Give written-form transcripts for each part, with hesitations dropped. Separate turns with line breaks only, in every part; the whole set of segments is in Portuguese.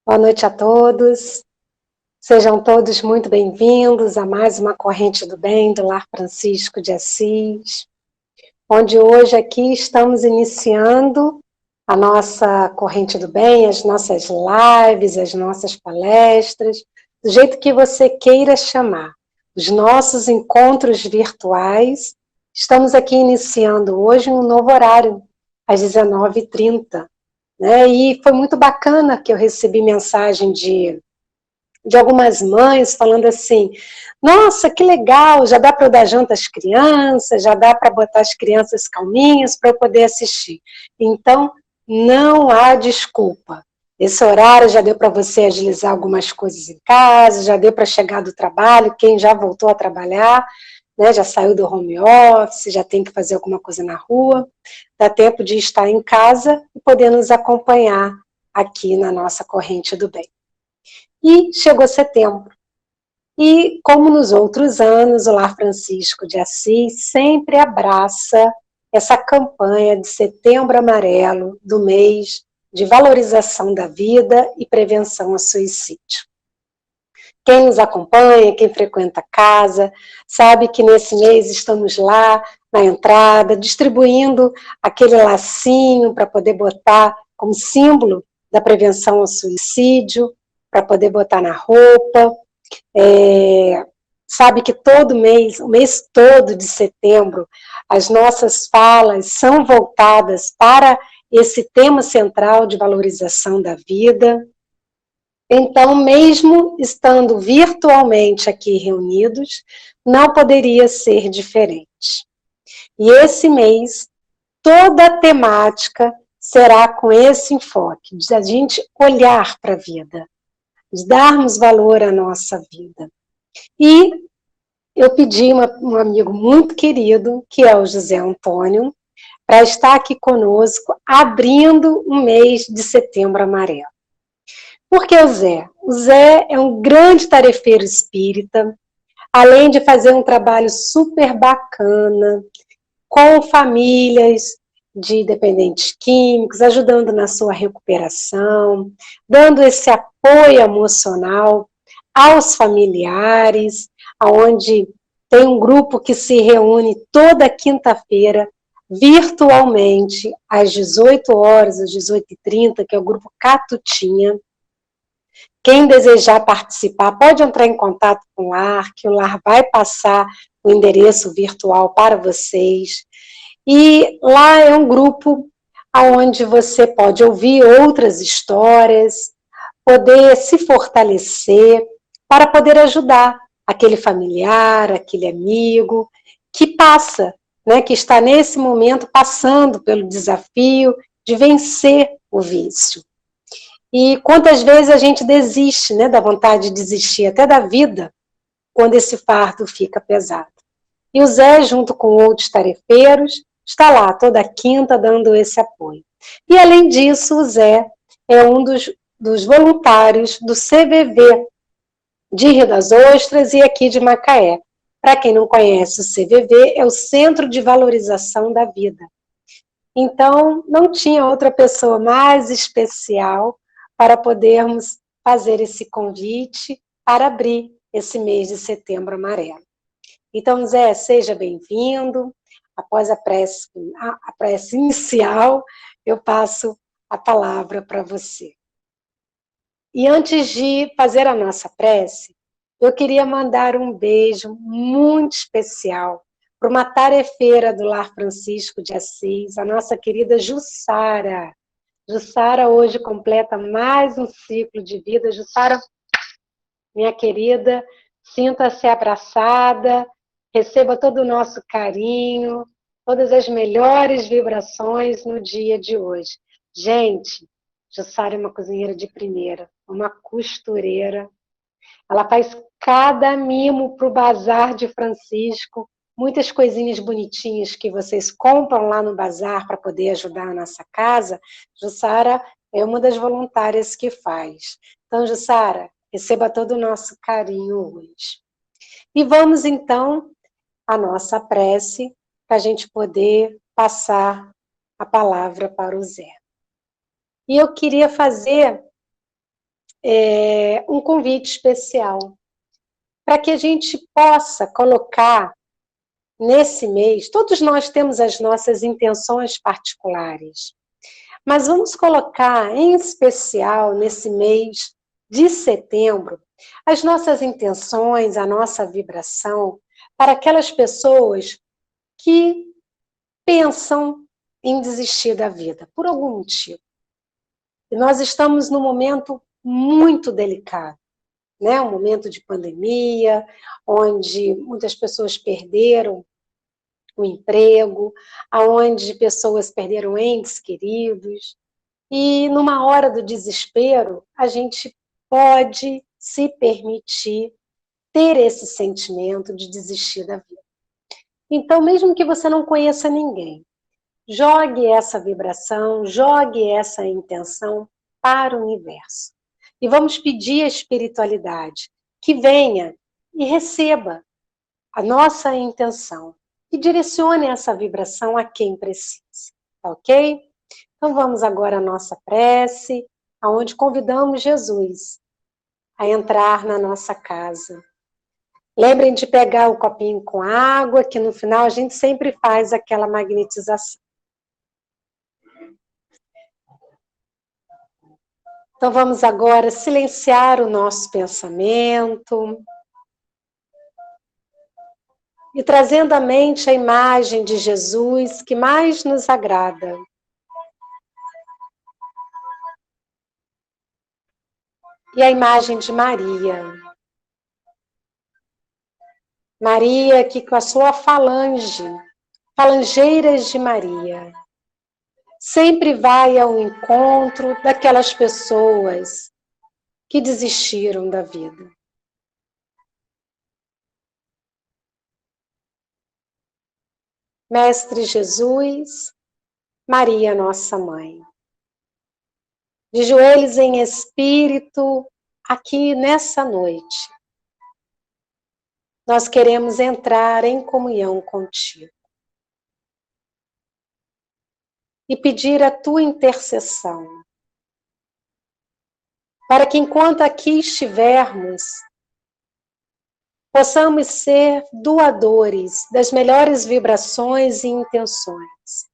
Boa noite a todos. Sejam todos muito bem-vindos a mais uma Corrente do Bem do Lar Francisco de Assis, onde hoje aqui estamos iniciando a nossa Corrente do Bem, as nossas lives, as nossas palestras, do jeito que você queira chamar, os nossos encontros virtuais. Estamos aqui iniciando hoje um novo horário, às 19h30. E foi muito bacana que eu recebi mensagem de algumas mães falando assim: nossa, que legal, já dá para eu dar janta às crianças, já dá para botar as crianças calminhas para eu poder assistir. Então, não há desculpa. Esse horário já deu para você agilizar algumas coisas em casa, já deu para chegar do trabalho, quem já voltou a trabalhar, já saiu do home office, já tem que fazer alguma coisa na rua, dá tempo de estar em casa e poder nos acompanhar aqui na nossa Corrente do Bem. E chegou setembro. E, como nos outros anos, o Lar Francisco de Assis sempre abraça essa campanha de Setembro Amarelo, do mês de valorização da vida e prevenção ao suicídio. Quem nos acompanha, quem frequenta a casa, sabe que nesse mês estamos lá na entrada, distribuindo aquele lacinho para poder botar como símbolo da prevenção ao suicídio, para poder botar na roupa. Sabe que todo mês, o mês todo de setembro, as nossas falas são voltadas para esse tema central de valorização da vida. Então, mesmo estando virtualmente aqui reunidos, não poderia ser diferente. E esse mês, toda a temática será com esse enfoque, de a gente olhar para a vida, de darmos valor à nossa vida. E eu pedi um amigo muito querido, que é o José Antônio, para estar aqui conosco, abrindo o mês de Setembro Amarelo. Por que o Zé? O Zé é um grande tarefeiro espírita, além de fazer um trabalho super bacana com famílias de dependentes químicos, ajudando na sua recuperação, dando esse apoio emocional aos familiares, onde tem um grupo que se reúne toda quinta-feira, virtualmente, às 18 horas, às 18h30, que é o grupo Catutinha. Quem desejar participar pode entrar em contato com o Lar, que o Lar vai passar o endereço virtual para vocês. E lá é um grupo onde você pode ouvir outras histórias, poder se fortalecer, para poder ajudar aquele familiar, aquele amigo que passa, que está nesse momento passando pelo desafio de vencer o vício. E quantas vezes a gente desiste, da vontade de desistir até da vida, quando esse fardo fica pesado. E o Zé, junto com outros tarefeiros, está lá toda quinta dando esse apoio. E além disso, o Zé é um dos voluntários do CVV de Rio das Ostras e aqui de Macaé. Para quem não conhece, o CVV é o Centro de Valorização da Vida. Então, não tinha outra pessoa mais especial para podermos fazer esse convite para abrir esse mês de Setembro Amarelo. Então, Zé, seja bem-vindo. Após a prece inicial, eu passo a palavra para você. E antes de fazer a nossa prece, eu queria mandar um beijo muito especial para uma tarefeira do Lar Francisco de Assis, a nossa querida Jussara. Jussara hoje completa mais um ciclo de vida. Jussara, minha querida, sinta-se abraçada, receba todo o nosso carinho, todas as melhores vibrações no dia de hoje. Gente, Jussara é uma cozinheira de primeira, uma costureira. Ela faz cada mimo para o Bazar de Francisco, muitas coisinhas bonitinhas que vocês compram lá no bazar para poder ajudar a nossa casa. Jussara é uma das voluntárias que faz. Então, Jussara, receba todo o nosso carinho hoje. E vamos, então, à nossa prece, para a gente poder passar a palavra para o Zé. E eu queria fazer um convite especial para que a gente possa colocar nesse mês, todos nós temos as nossas intenções particulares, mas vamos colocar em especial nesse mês de setembro as nossas intenções, a nossa vibração para aquelas pessoas que pensam em desistir da vida, por algum motivo. E nós estamos num momento muito delicado, né? Um momento de pandemia, onde muitas pessoas perderam o emprego, aonde pessoas perderam entes queridos, e numa hora do desespero, a gente pode se permitir ter esse sentimento de desistir da vida. Então, mesmo que você não conheça ninguém, jogue essa vibração, jogue essa intenção para o universo. E vamos pedir à espiritualidade que venha e receba a nossa intenção e direcione essa vibração a quem precisa, tá ok? Então vamos agora à nossa prece, aonde convidamos Jesus a entrar na nossa casa. Lembrem de pegar o copinho com água, que no final a gente sempre faz aquela magnetização. Então vamos agora silenciar o nosso pensamento e trazendo à mente a imagem de Jesus que mais nos agrada. E a imagem de Maria. Maria que com a sua falangeiras de Maria, sempre vai ao encontro daquelas pessoas que desistiram da vida. Mestre Jesus, Maria, nossa mãe, de joelhos em espírito, aqui nessa noite, nós queremos entrar em comunhão contigo e pedir a tua intercessão, para que enquanto aqui estivermos, possamos ser doadores das melhores vibrações e intenções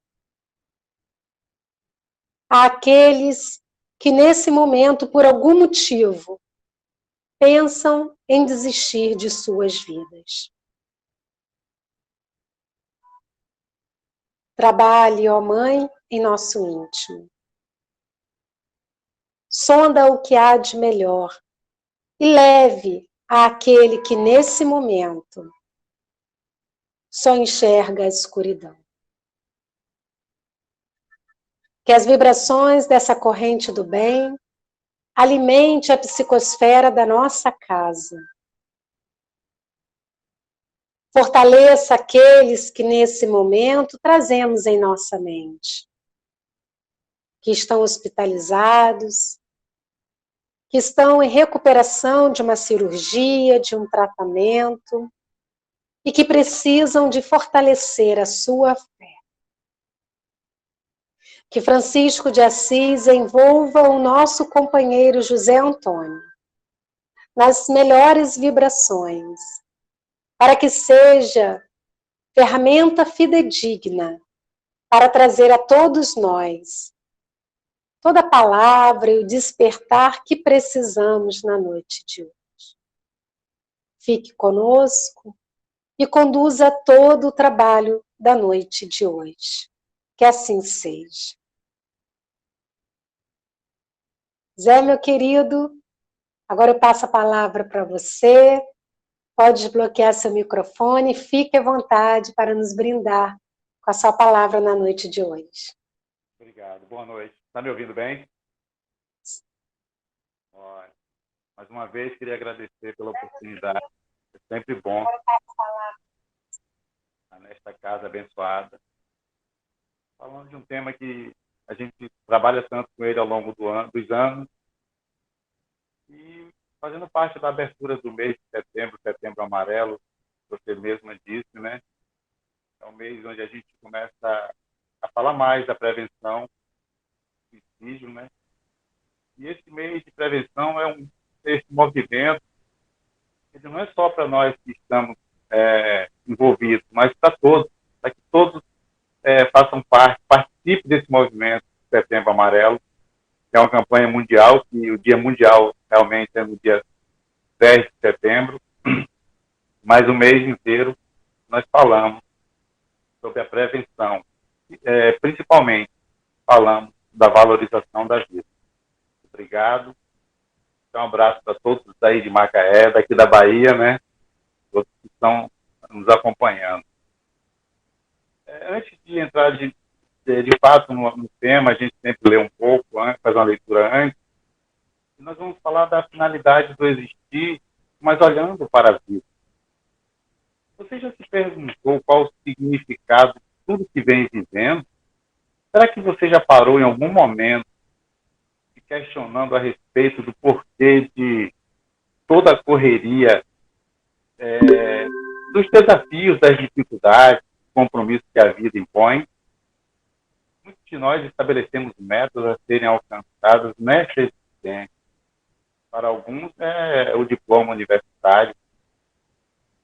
àqueles que nesse momento, por algum motivo, pensam em desistir de suas vidas. Trabalhe, ó Mãe, em nosso íntimo. Sonda o que há de melhor e leve àquele que nesse momento só enxerga a escuridão. Que as vibrações dessa corrente do bem alimente a psicosfera da nossa casa. Fortaleça aqueles que nesse momento trazemos em nossa mente, que estão hospitalizados, que estão em recuperação de uma cirurgia, de um tratamento, e que precisam de fortalecer a sua fé. Que Francisco de Assis envolva o nosso companheiro José Antônio nas melhores vibrações, para que seja ferramenta fidedigna para trazer a todos nós toda a palavra e o despertar que precisamos na noite de hoje. Fique conosco e conduza todo o trabalho da noite de hoje. Que assim seja. Zé, meu querido, agora eu passo a palavra para você. Pode desbloquear seu microfone, fique à vontade para nos brindar com a sua palavra na noite de hoje.
Obrigado, boa noite. Está me ouvindo bem? Olha, mais uma vez queria agradecer pela oportunidade. É sempre bom estar nesta casa abençoada. Falando de um tema que a gente trabalha tanto com ele ao longo dos anos e fazendo parte da abertura do mês de setembro, Setembro Amarelo, você mesma disse, né? É um mês onde a gente começa a falar mais da prevenção do suicídio, né? E esse mês de prevenção esse movimento, ele não é só para nós que estamos envolvidos, mas para todos, para que todos façam parte, participem desse movimento Setembro Amarelo, que é uma campanha mundial, que o Dia Mundial realmente é no dia 10 de setembro, mas o mês inteiro nós falamos sobre a prevenção, principalmente falamos da valorização da vida. Obrigado. Um abraço para todos daí de Macaé, daqui da Bahia, né? Todos que estão nos acompanhando. Antes de entrar de fato no tema, a gente sempre lê um pouco, faz uma leitura antes, e nós vamos falar da finalidade do existir, mas olhando para a vida. Você já se perguntou qual o significado de tudo que vem vivendo? Será que você já parou em algum momento se questionando a respeito do porquê de toda a correria, dos desafios, das dificuldades, dos compromissos que a vida impõe? Muitos de nós estabelecemos metas a serem alcançadas nesta existência. Para alguns é o diploma universitário.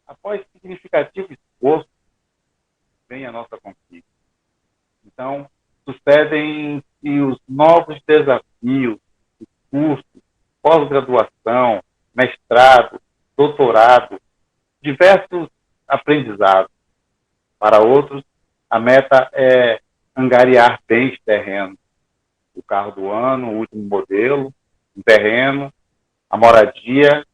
Após significativo esforço, vem a nossa conquista. Então, sucedem-se os novos desafios, os cursos, pós-graduação, mestrado, doutorado, diversos aprendizados. Para outros, a meta é angariar bens terrenos. O carro do ano, o último modelo, um terreno, a moradia,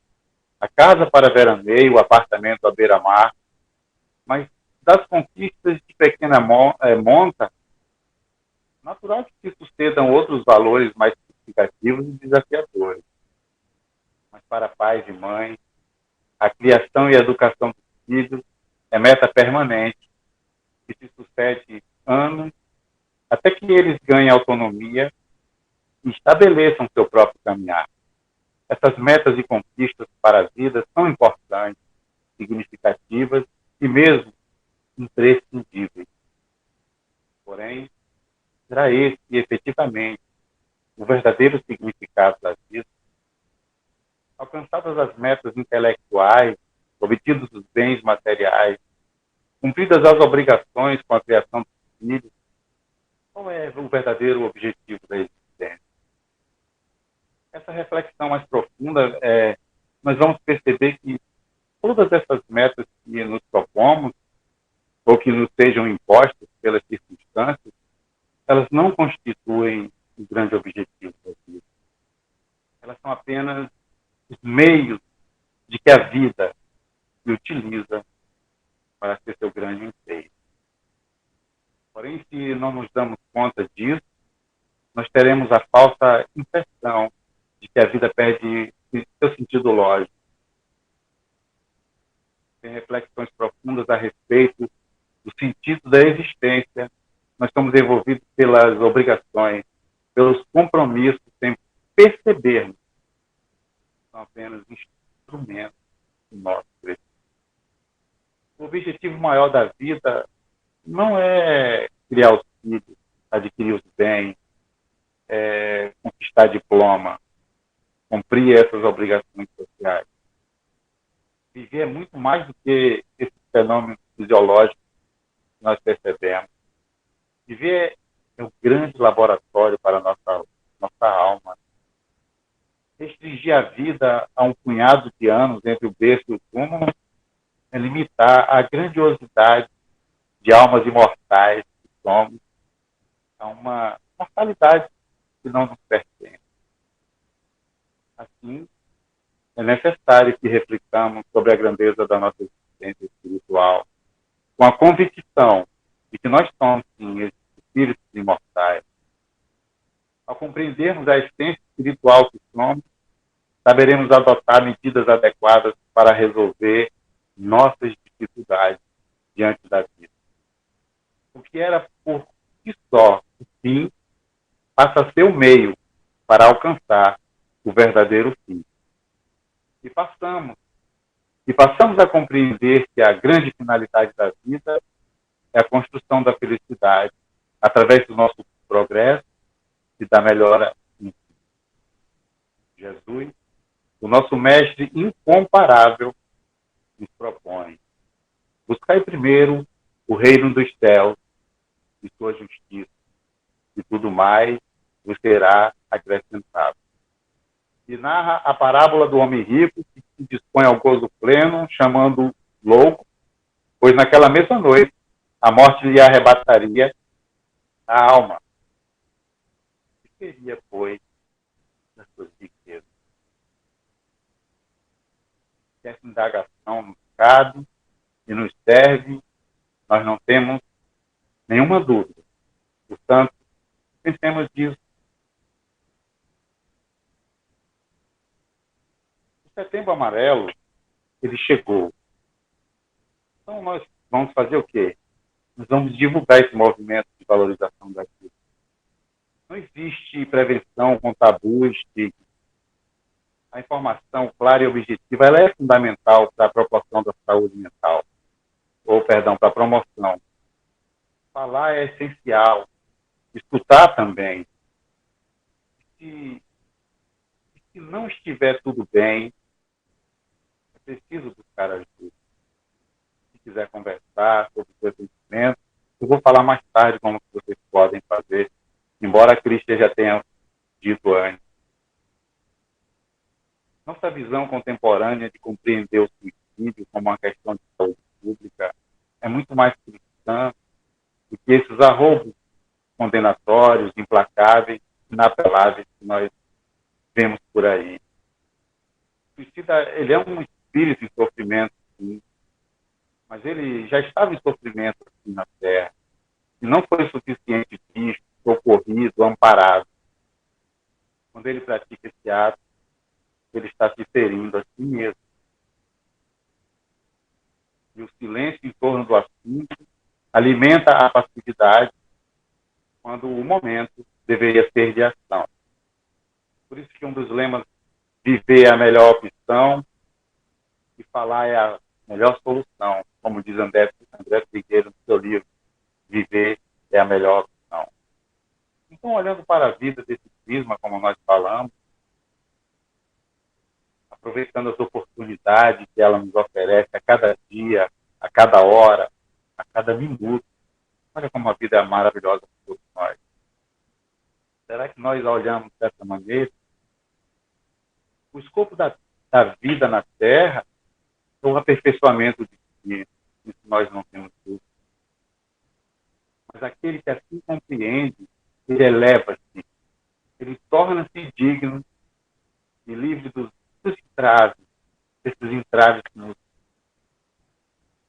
a casa para veraneio, o apartamento à beira-mar. Mas das conquistas de pequena monta, natural que se sucedam outros valores mais significativos e desafiadores. Mas para pais e mães, a criação e a educação dos filhos é meta permanente, que se sucede anos, até que eles ganhem autonomia e estabeleçam seu próprio caminhar. Essas metas e conquistas para a vida são importantes, significativas e mesmo imprescindíveis. Porém, será esse efetivamente o verdadeiro significado da vida? Alcançadas as metas intelectuais, obtidos os bens materiais, cumpridas as obrigações com a criação dos filhos, qual é o verdadeiro objetivo da existência? Essa reflexão mais profunda, nós vamos perceber que todas essas metas que nos propomos, ou que nos sejam impostas pelas circunstâncias, elas não constituem o grande objetivo da vida. Elas são apenas os meios de que a vida se utiliza para ser seu grande ensejo. Porém, se não nos damos conta disso, nós teremos a falsa impressão de que a vida perde seu sentido lógico. Tem reflexões profundas a respeito do sentido da existência. Nós estamos envolvidos pelas obrigações, pelos compromissos, sem percebermos que são apenas instrumentos do nosso crescimento. O objetivo maior da vida não é criar os filhos, adquirir os bens, conquistar diploma, cumprir essas obrigações sociais. Viver é muito mais do que esses fenômenos fisiológicos que nós percebemos. Viver é um grande laboratório para a nossa alma. Restringir a vida a um punhado de anos entre o berço e o túmulo é limitar a grandiosidade de almas imortais que somos a uma mortalidade que não nos pertence. Assim, é necessário que reflitamos sobre a grandeza da nossa existência espiritual, com a convicção de que nós somos, sim, espíritos imortais. Ao compreendermos a essência espiritual que somos, saberemos adotar medidas adequadas para resolver nossas dificuldades diante da vida. O que era por si só o fim passa a ser o meio para alcançar o verdadeiro fim. E passamos a compreender que a grande finalidade da vida é a construção da felicidade através do nosso progresso e da melhora. Jesus, o nosso mestre incomparável, nos propõe: buscai primeiro o reino dos céus e sua justiça, e tudo mais vos será acrescentado. E narra a parábola do homem rico que se dispõe ao gozo pleno, chamando louco, pois naquela mesma noite a morte lhe arrebataria a alma. O que seria, pois, das suas riquezas? Que essa indagação nos cabe e nos serve, nós não temos nenhuma dúvida. Portanto, pensemos disso. O Setembro Amarelo, ele chegou. Então, nós vamos fazer o quê? Nós vamos divulgar esse movimento de valorização da vida. Não existe prevenção com tabus, a informação clara e objetiva ela é fundamental para a proporção da saúde mental, para a promoção. Falar é essencial, escutar também. Se não estiver tudo bem, é preciso buscar ajuda. Se quiser conversar sobre o seu sentimento, eu vou falar mais tarde como vocês podem fazer, embora a Cristian já tenha dito antes. Nossa visão contemporânea de compreender o suicídio como uma questão de saúde pública é muito mais cristã do que esses arroubos condenatórios, implacáveis, inapeláveis que nós vemos por aí. O suicida, ele é um espírito em sofrimento, sim, mas ele já estava em sofrimento aqui na Terra e não foi suficiente visto, socorrido, amparado. Quando ele pratica esse ato, ele está se ferindo a si mesmo. E o silêncio em torno do assunto alimenta a passividade quando o momento deveria ser de ação. Por isso que um dos lemas, viver é a melhor opção e falar é a melhor solução, como diz André Figueiredo no seu livro, Viver é a melhor opção. Então, olhando para a vida desse prisma, como nós falamos, aproveitando as oportunidades que ela nos oferece a cada dia, a cada hora, a cada minuto. Olha como a vida é maravilhosa para todos nós. Será que nós a olhamos dessa maneira? O escopo da vida na Terra é o aperfeiçoamento de si. Isso nós não temos dúvida. Mas aquele que assim compreende, ele eleva-se, ele torna-se digno e livre dos entraves, desses entraves que nos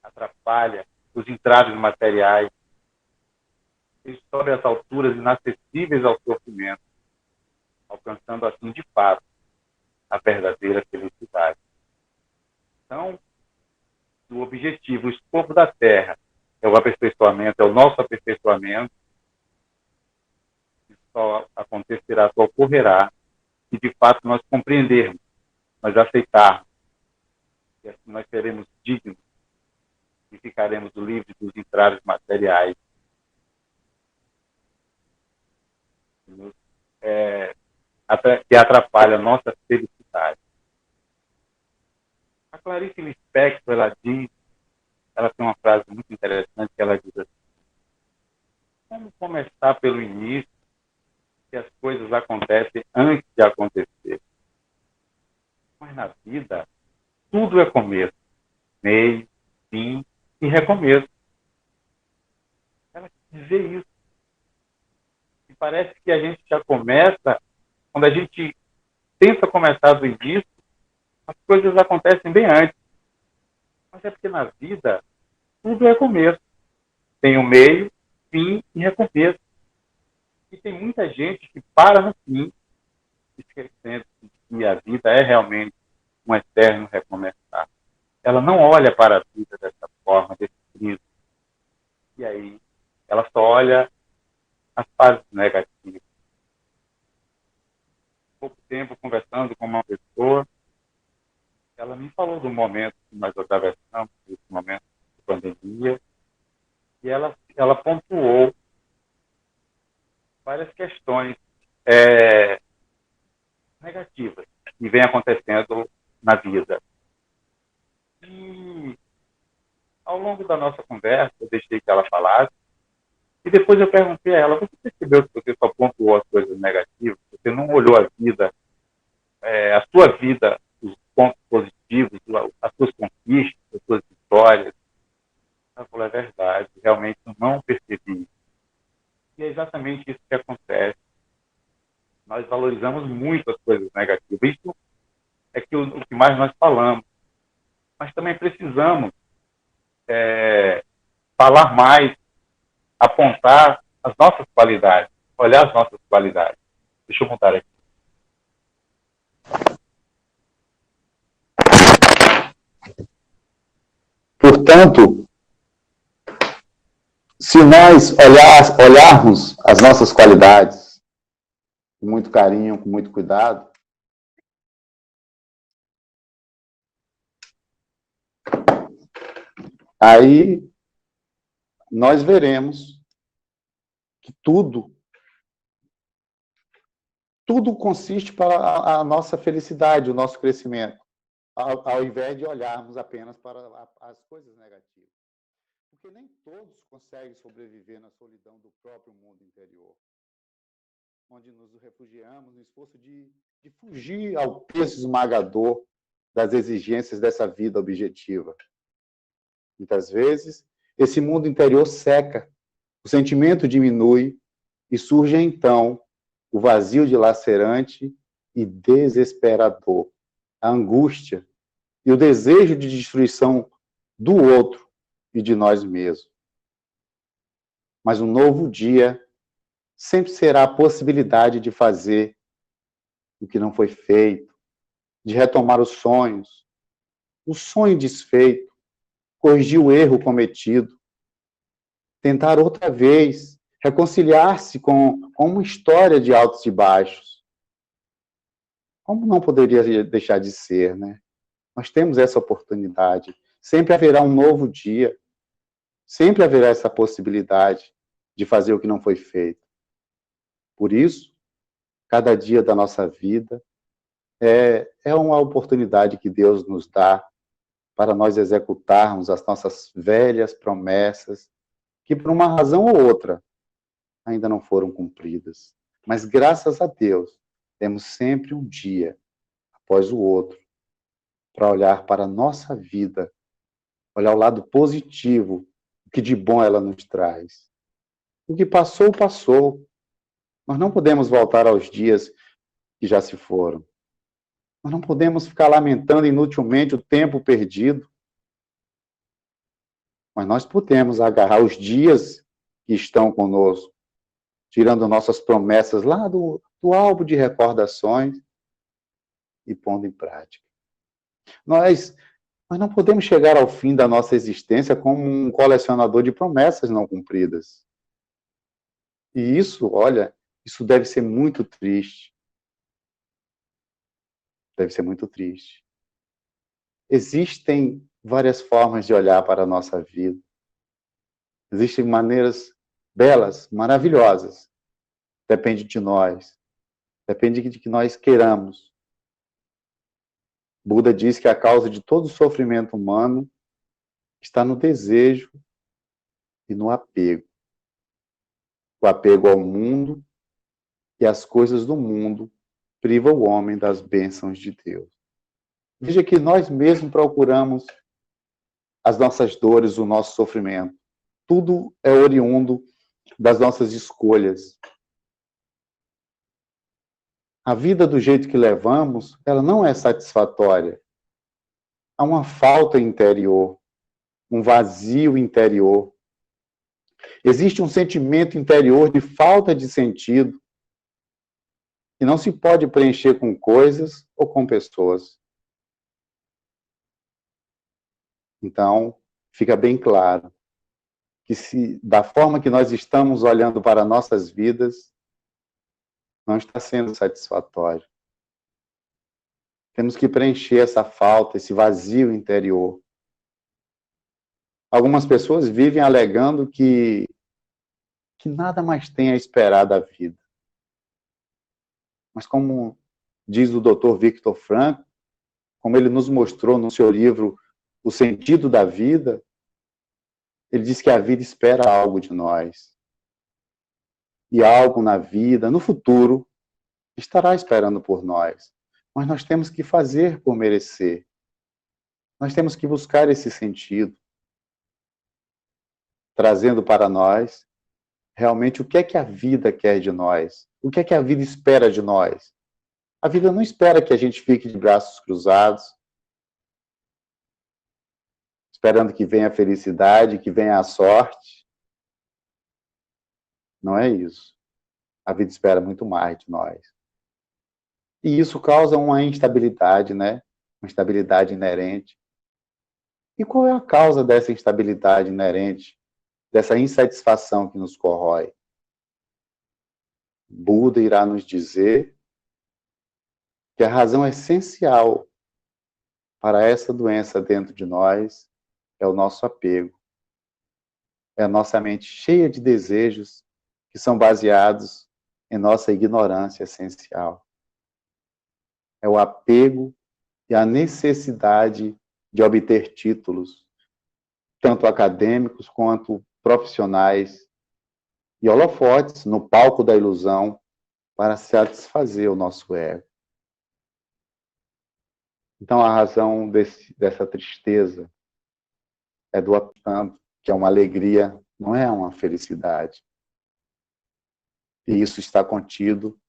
atrapalham, os entraves materiais. Ele sobe às alturas inacessíveis ao sofrimento, alcançando assim, de fato, a verdadeira felicidade. Então, o objetivo, o escopo da Terra é o aperfeiçoamento, é o nosso aperfeiçoamento. Isso só acontecerá, só ocorrerá, se de fato nós compreendermos, nós aceitarmos, e assim nós seremos dignos e ficaremos livres dos entraves materiais que atrapalham a nossa felicidade. A Clarice Lispector, ela tem uma frase muito interessante que ela diz assim: como começar pelo início se as coisas acontecem antes de acontecer? Mas na vida, tudo é começo, meio, fim e recomeço. Ela quer dizer isso. E parece que a gente já começa, quando a gente tenta começar do início, as coisas acontecem bem antes. Mas é porque na vida, tudo é começo. Tem o meio, fim e recomeço. E tem muita gente que para no fim, esquecendo que a vida é realmente um eterno recomeçar. Ela não olha para a vida dessa forma, desse prisma. E aí, ela só olha as fases negativas. Pouco tempo conversando com uma pessoa, ela me falou do momento que nós atravessamos, esse momento de pandemia, e ela pontuou várias questões negativas que vem acontecendo na vida. E ao longo da nossa conversa, eu deixei que ela falasse, e depois eu perguntei a ela, você percebeu que você só pontuou as coisas negativas? Você não olhou a vida, a sua vida, os pontos positivos, as suas conquistas, as suas vitórias? Ela falou, é verdade, realmente eu não percebi. E é exatamente isso que acontece. Nós valorizamos muito as coisas negativas. Isso é o que mais nós falamos. Mas também precisamos falar mais, apontar as nossas qualidades, olhar as nossas qualidades. Deixa eu montar aqui.
Portanto, se nós olharmos as nossas qualidades com muito carinho, com muito cuidado, aí nós veremos que tudo consiste para a nossa felicidade, o nosso crescimento, ao invés de olharmos apenas para as coisas negativas. Porque nem todos conseguem sobreviver na solidão do próprio mundo interior, onde nos refugiamos no esforço de fugir ao peso esmagador das exigências dessa vida objetiva. Muitas vezes, esse mundo interior seca, o sentimento diminui e surge então o vazio dilacerante e desesperador, a angústia e o desejo de destruição do outro e de nós mesmos. Mas um novo dia sempre será a possibilidade de fazer o que não foi feito, de retomar os sonhos, o sonho desfeito, corrigir o erro cometido, tentar outra vez, reconciliar-se com uma história de altos e baixos. Como não poderia deixar de ser, né? Nós temos essa oportunidade. Sempre haverá um novo dia. Sempre haverá essa possibilidade de fazer o que não foi feito. Por isso, cada dia da nossa vida é uma oportunidade que Deus nos dá para nós executarmos as nossas velhas promessas, que por uma razão ou outra ainda não foram cumpridas. Mas graças a Deus, temos sempre um dia após o outro para olhar para a nossa vida, olhar o lado positivo, o que de bom ela nos traz. O que passou, passou. Nós não podemos voltar aos dias que já se foram. Nós não podemos ficar lamentando inutilmente o tempo perdido. Mas nós podemos agarrar os dias que estão conosco, tirando nossas promessas lá do álbum de recordações e pondo em prática. Nós não podemos chegar ao fim da nossa existência como um colecionador de promessas não cumpridas. E isso, olha, isso deve ser muito triste. Deve ser muito triste. Existem várias formas de olhar para a nossa vida. Existem maneiras belas, maravilhosas. Depende de nós. Depende de que nós queiramos. Buda diz que a causa de todo o sofrimento humano está no desejo e no apego. O apego ao mundo e às coisas do mundo priva o homem das bênçãos de Deus. Veja que nós mesmos procuramos as nossas dores, o nosso sofrimento. Tudo é oriundo das nossas escolhas. A vida do jeito que levamos, ela não é satisfatória. Há uma falta interior, um vazio interior. Existe um sentimento interior de falta de sentido que não se pode preencher com coisas ou com pessoas. Então, fica bem claro que se da forma que nós estamos olhando para nossas vidas, não está sendo satisfatório. Temos que preencher essa falta, esse vazio interior. Algumas pessoas vivem alegando que nada mais tem a esperar da vida. Mas como diz o Dr. Viktor Frankl, como ele nos mostrou no seu livro O Sentido da Vida, ele diz que a vida espera algo de nós. E algo na vida, no futuro, estará esperando por nós. Mas nós temos que fazer por merecer. Nós temos que buscar esse sentido, trazendo para nós realmente o que é que a vida quer de nós, o que é que a vida espera de nós. A vida não espera que a gente fique de braços cruzados, esperando que venha a felicidade, que venha a sorte. Não é isso. A vida espera muito mais de nós. E isso causa uma instabilidade, né? Uma instabilidade inerente. E qual é a causa dessa instabilidade inerente, dessa insatisfação que nos corrói? Buda irá nos dizer que a razão essencial para essa doença dentro de nós é o nosso apego. É a nossa mente cheia de desejos que são baseados em nossa ignorância essencial. É o apego e a necessidade de obter títulos, tanto acadêmicos quanto profissionais, e holofotes no palco da ilusão para satisfazer o nosso ego. Então, a razão dessa tristeza é do apego, que é uma alegria, não é uma felicidade. E isso está contido.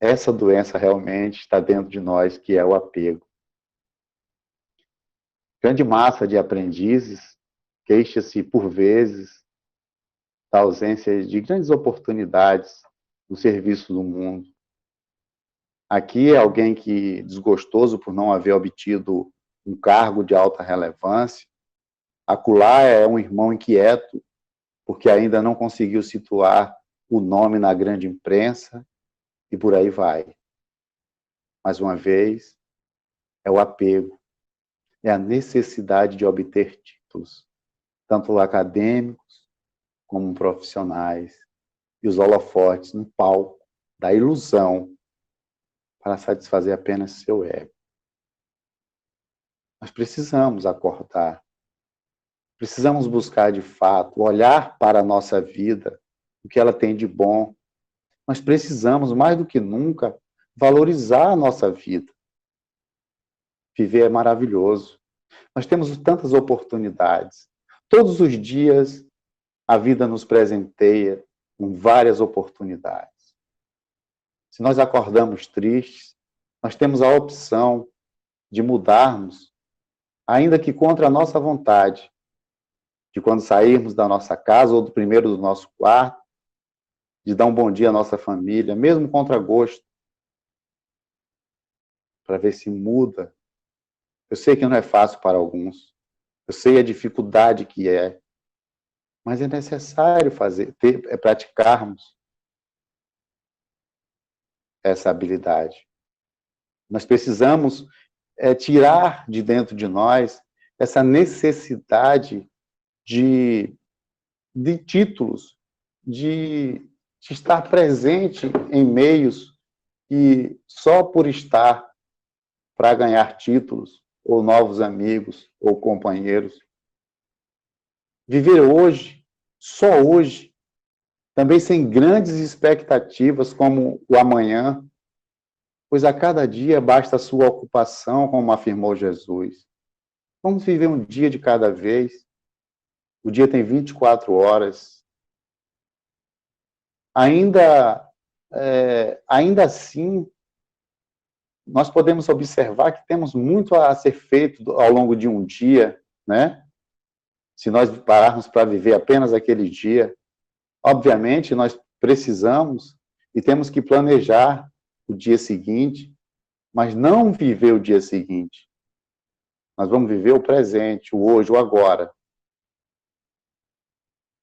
Essa doença realmente está dentro de nós, que é o apego. Grande massa de aprendizes queixa-se, por vezes, da ausência de grandes oportunidades no serviço do mundo. Aqui é alguém que, desgostoso por não haver obtido um cargo de alta relevância. Acolá é um irmão inquieto, porque ainda não conseguiu situar o nome na grande imprensa, e por aí vai. Mais uma vez, é o apego, é a necessidade de obter títulos, tanto acadêmicos como profissionais, e os holofotes no palco da ilusão para satisfazer apenas seu ego. Nós precisamos acordar, precisamos buscar de fato, olhar para a nossa vida, o que ela tem de bom. Nós precisamos, mais do que nunca, valorizar a nossa vida. Viver é maravilhoso. Nós temos tantas oportunidades. Todos os dias, a vida nos presenteia com várias oportunidades. Se nós acordamos tristes, nós temos a opção de mudarmos, ainda que contra a nossa vontade, de quando sairmos da nossa casa ou do primeiro do nosso quarto, de dar um bom dia à nossa família, mesmo contra gosto, para ver se muda. Eu sei que não é fácil para alguns, eu sei a dificuldade que é, mas é necessário praticarmos essa habilidade. Nós precisamos tirar de dentro de nós essa necessidade de títulos, de estar presente em meios e só por estar para ganhar títulos, ou novos amigos, ou companheiros. Viver hoje, só hoje, também sem grandes expectativas como o amanhã, pois a cada dia basta a sua ocupação, como afirmou Jesus. Vamos viver um dia de cada vez. O dia tem 24 horas. Ainda assim, nós podemos observar que temos muito a ser feito ao longo de um dia, né? Se nós pararmos para viver apenas aquele dia, obviamente nós precisamos e temos que planejar o dia seguinte, mas não viver o dia seguinte. Nós vamos viver o presente, o hoje, o agora.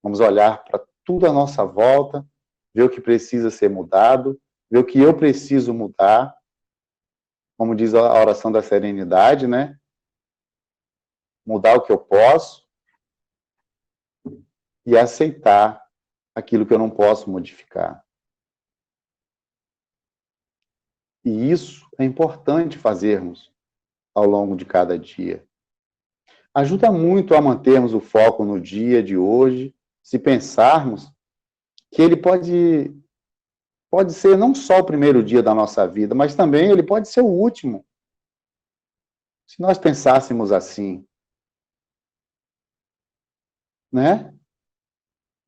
Vamos olhar para tudo à nossa volta, ver o que precisa ser mudado, ver o que eu preciso mudar, como diz a oração da serenidade, né? Mudar o que eu posso e aceitar aquilo que eu não posso modificar. E isso é importante fazermos ao longo de cada dia. Ajuda muito a mantermos o foco no dia de hoje, se pensarmos que ele pode ser não só o primeiro dia da nossa vida, mas também ele pode ser o último. Se nós pensássemos assim, né?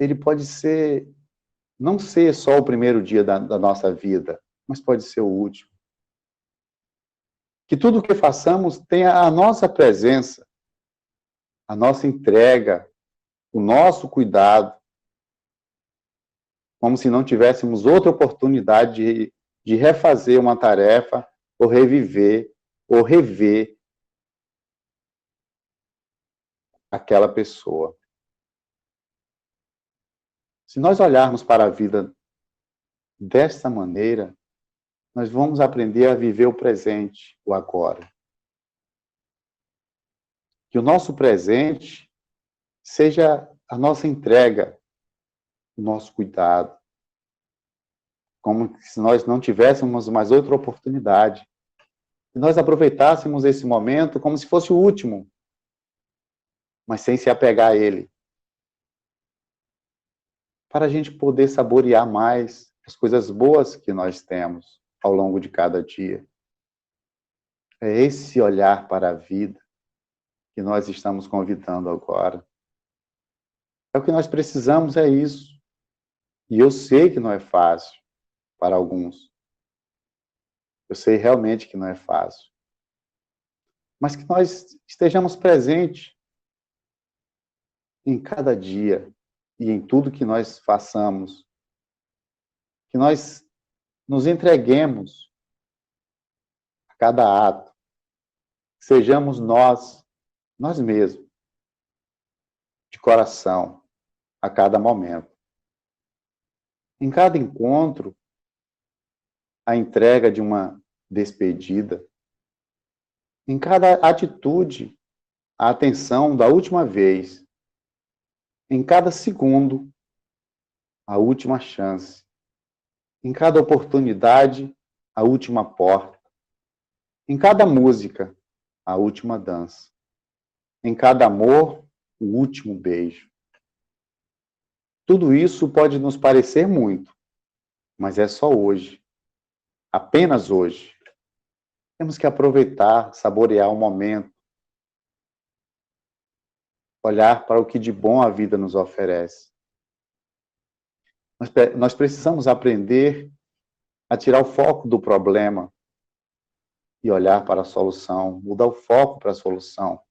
Ele pode ser, não ser só o primeiro dia da nossa vida, mas pode ser o último. Que tudo o que façamos tenha a nossa presença, a nossa entrega, o nosso cuidado, como se não tivéssemos outra oportunidade de refazer uma tarefa, ou reviver, ou rever aquela pessoa. Se nós olharmos para a vida desta maneira, nós vamos aprender a viver o presente, o agora. Que o nosso presente seja a nossa entrega, o nosso cuidado. Como se nós não tivéssemos mais outra oportunidade. Se nós aproveitássemos esse momento como se fosse o último, mas sem se apegar a ele. Para a gente poder saborear mais as coisas boas que nós temos ao longo de cada dia. É esse olhar para a vida que nós estamos convidando agora. É o que nós precisamos, é isso. E eu sei que não é fácil para alguns. Eu sei realmente que não é fácil. Mas que nós estejamos presentes em cada dia e em tudo que nós façamos. Que nós nos entreguemos a cada ato. Sejamos nós mesmos, de coração, a cada momento. Em cada encontro, a entrega de uma despedida. Em cada atitude, a atenção da última vez. Em cada segundo, a última chance. Em cada oportunidade, a última porta. Em cada música, a última dança. Em cada amor, o último beijo. Tudo isso pode nos parecer muito, mas é só hoje. Apenas hoje. Temos que aproveitar, saborear o momento. Olhar para o que de bom a vida nos oferece. Nós precisamos aprender a tirar o foco do problema e olhar para a solução, mudar o foco para a solução.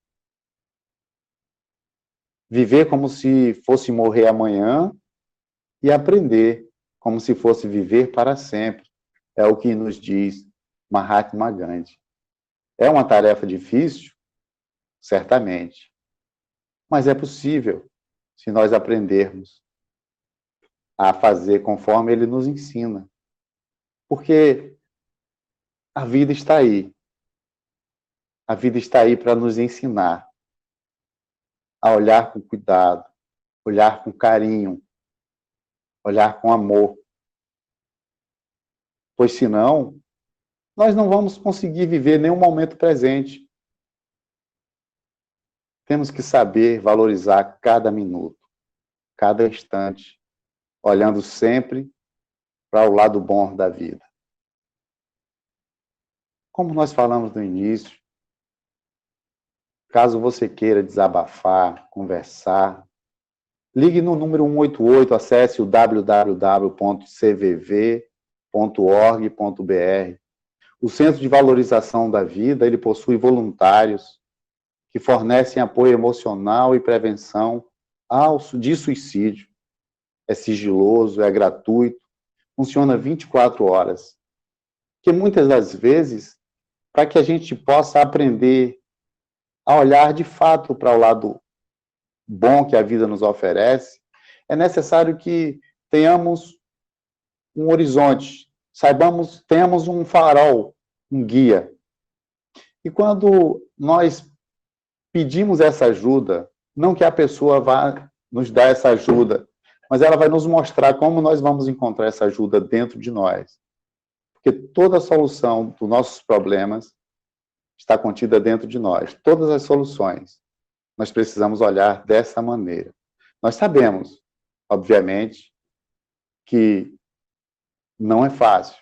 Viver como se fosse morrer amanhã e aprender como se fosse viver para sempre. É o que nos diz Mahatma Gandhi. É uma tarefa difícil? Certamente. Mas é possível se nós aprendermos a fazer conforme ele nos ensina. Porque a vida está aí. A vida está aí para nos ensinar a olhar com cuidado, olhar com carinho, olhar com amor. Pois senão, nós não vamos conseguir viver nenhum momento presente. Temos que saber valorizar cada minuto, cada instante, olhando sempre para o lado bom da vida. Como nós falamos no início, caso você queira desabafar, conversar, ligue no número 188, acesse o www.cvv.org.br. O Centro de Valorização da Vida, ele possui voluntários que fornecem apoio emocional e prevenção de suicídio. É sigiloso, é gratuito, funciona 24 horas. Que muitas das vezes, para que a gente possa aprender a olhar de fato para o lado bom que a vida nos oferece, é necessário que tenhamos um horizonte, tenhamos um farol, um guia. E quando nós pedimos essa ajuda, não que a pessoa vá nos dar essa ajuda, mas ela vai nos mostrar como nós vamos encontrar essa ajuda dentro de nós. Porque Porque toda a solução dos nossos problemas está contida dentro de nós. Todas as soluções. Nós precisamos olhar dessa maneira. Nós sabemos, obviamente, que não é fácil,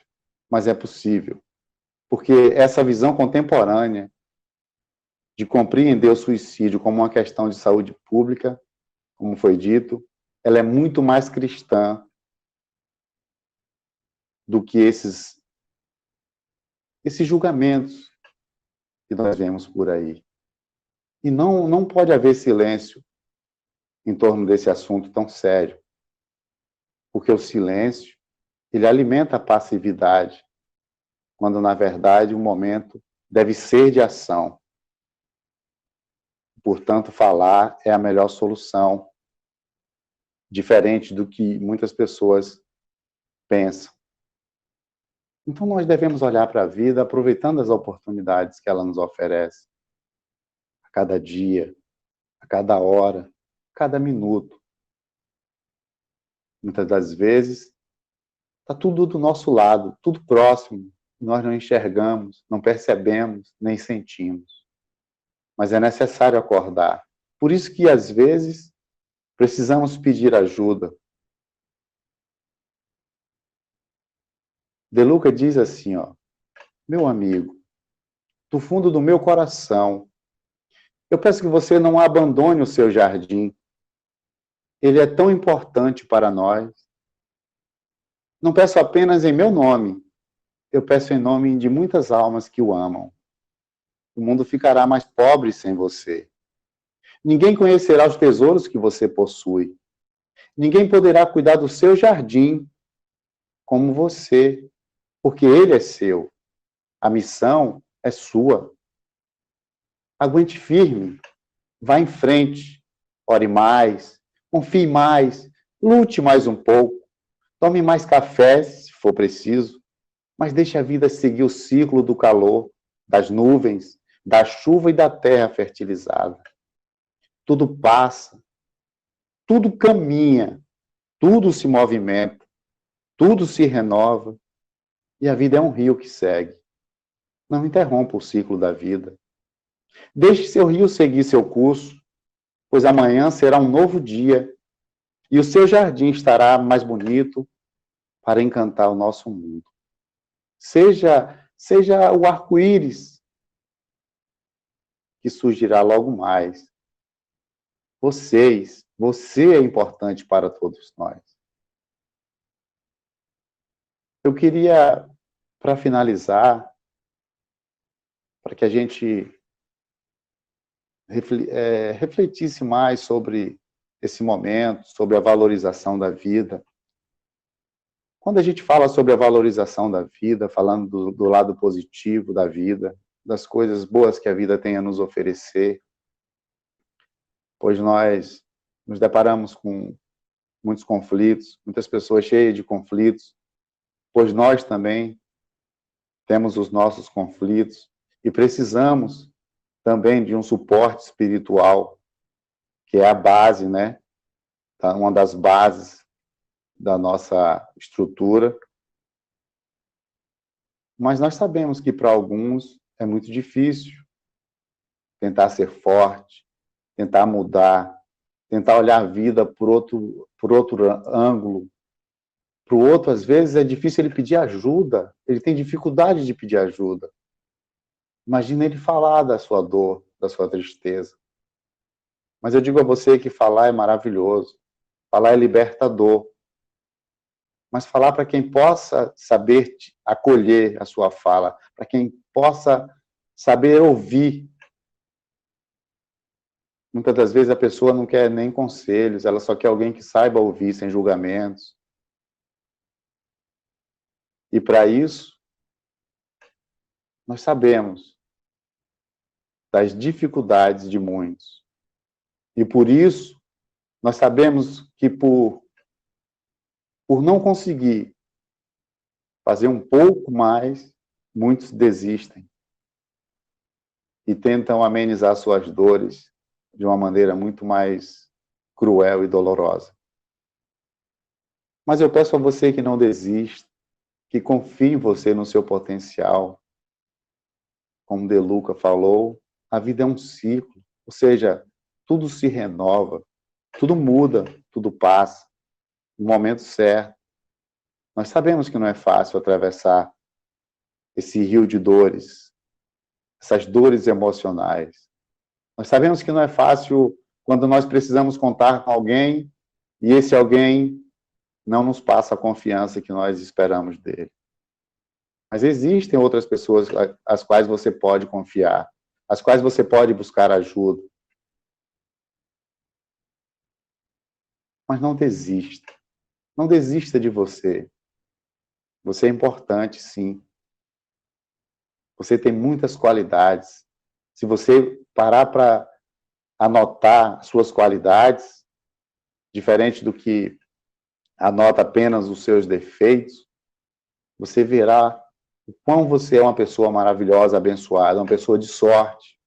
mas é possível. Porque essa visão contemporânea de compreender o suicídio como uma questão de saúde pública, como foi dito, ela é muito mais cristã do que esses julgamentos que nós vemos por aí. E não pode haver silêncio em torno desse assunto tão sério, porque o silêncio, ele alimenta a passividade, quando, na verdade, o momento deve ser de ação. Portanto, falar é a melhor solução, diferente do que muitas pessoas pensam. Então, nós devemos olhar para a vida aproveitando as oportunidades que ela nos oferece, a cada dia, a cada hora, a cada minuto. Muitas das vezes, está tudo do nosso lado, tudo próximo, nós não enxergamos, não percebemos, nem sentimos. Mas é necessário acordar. Por isso que, às vezes, precisamos pedir ajuda. De Luca diz assim, ó, meu amigo, do fundo do meu coração, eu peço que você não abandone o seu jardim. Ele é tão importante para nós. Não peço apenas em meu nome, eu peço em nome de muitas almas que o amam. O mundo ficará mais pobre sem você. Ninguém conhecerá os tesouros que você possui. Ninguém poderá cuidar do seu jardim como você, porque ele é seu. A missão é sua. Aguente firme, vá em frente, ore mais, confie mais, lute mais um pouco, tome mais café, se for preciso, mas deixe a vida seguir o ciclo do calor, das nuvens, da chuva e da terra fertilizada. Tudo passa, tudo caminha, tudo se movimenta, tudo se renova, e a vida é um rio que segue. Não interrompa o ciclo da vida. Deixe seu rio seguir seu curso, pois amanhã será um novo dia, e o seu jardim estará mais bonito para encantar o nosso mundo. Seja o arco-íris que surgirá logo mais. Você é importante para todos nós. Eu queria, para finalizar, para que a gente refletisse mais sobre esse momento, sobre a valorização da vida. Quando a gente fala sobre a valorização da vida, falando do lado positivo da vida, das coisas boas que a vida tem a nos oferecer, pois nós nos deparamos com muitos conflitos, muitas pessoas cheias de conflitos, pois nós também temos os nossos conflitos e precisamos também de um suporte espiritual, que é a base, né? Uma das bases da nossa estrutura. Mas nós sabemos que para alguns é muito difícil tentar ser forte, tentar mudar, tentar olhar a vida por outro ângulo. Para o outro, às vezes, é difícil ele pedir ajuda, ele tem dificuldade de pedir ajuda. Imagina ele falar da sua dor, da sua tristeza. Mas eu digo a você que falar é maravilhoso, falar é libertador. Mas falar para quem possa saber acolher a sua fala, para quem possa saber ouvir. Muitas das vezes a pessoa não quer nem conselhos, ela só quer alguém que saiba ouvir sem julgamentos. E para isso, nós sabemos das dificuldades de muitos. E por isso, nós sabemos que por não conseguir fazer um pouco mais, muitos desistem e tentam amenizar suas dores de uma maneira muito mais cruel e dolorosa. Mas eu peço a você que não desista, que confie em você, no seu potencial. Como De Luca falou, a vida é um ciclo, ou seja, tudo se renova, tudo muda, tudo passa, no momento certo. Nós sabemos que não é fácil atravessar esse rio de dores, essas dores emocionais. Nós sabemos que não é fácil quando nós precisamos contar com alguém e esse alguém não nos passa a confiança que nós esperamos dele. Mas existem outras pessoas às quais você pode confiar, às quais você pode buscar ajuda. Mas não desista. Não desista de você. Você é importante, sim. Você tem muitas qualidades. Se você parar para anotar suas qualidades, diferente do que anota apenas os seus defeitos, você verá o quão você é uma pessoa maravilhosa, abençoada, uma pessoa de sorte.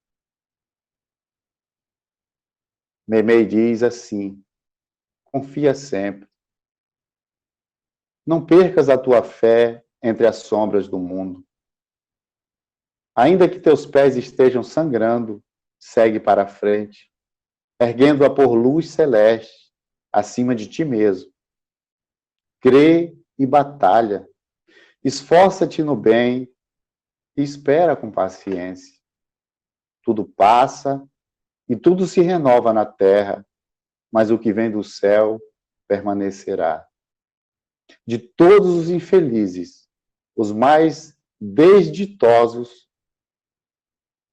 Memei diz assim: confia sempre. Não percas a tua fé entre as sombras do mundo. Ainda que teus pés estejam sangrando, segue para a frente, erguendo-a por luz celeste, acima de ti mesmo. Crê e batalha. Esforça-te no bem e espera com paciência. Tudo passa e tudo se renova na terra, mas o que vem do céu permanecerá. De todos os infelizes, os mais desditosos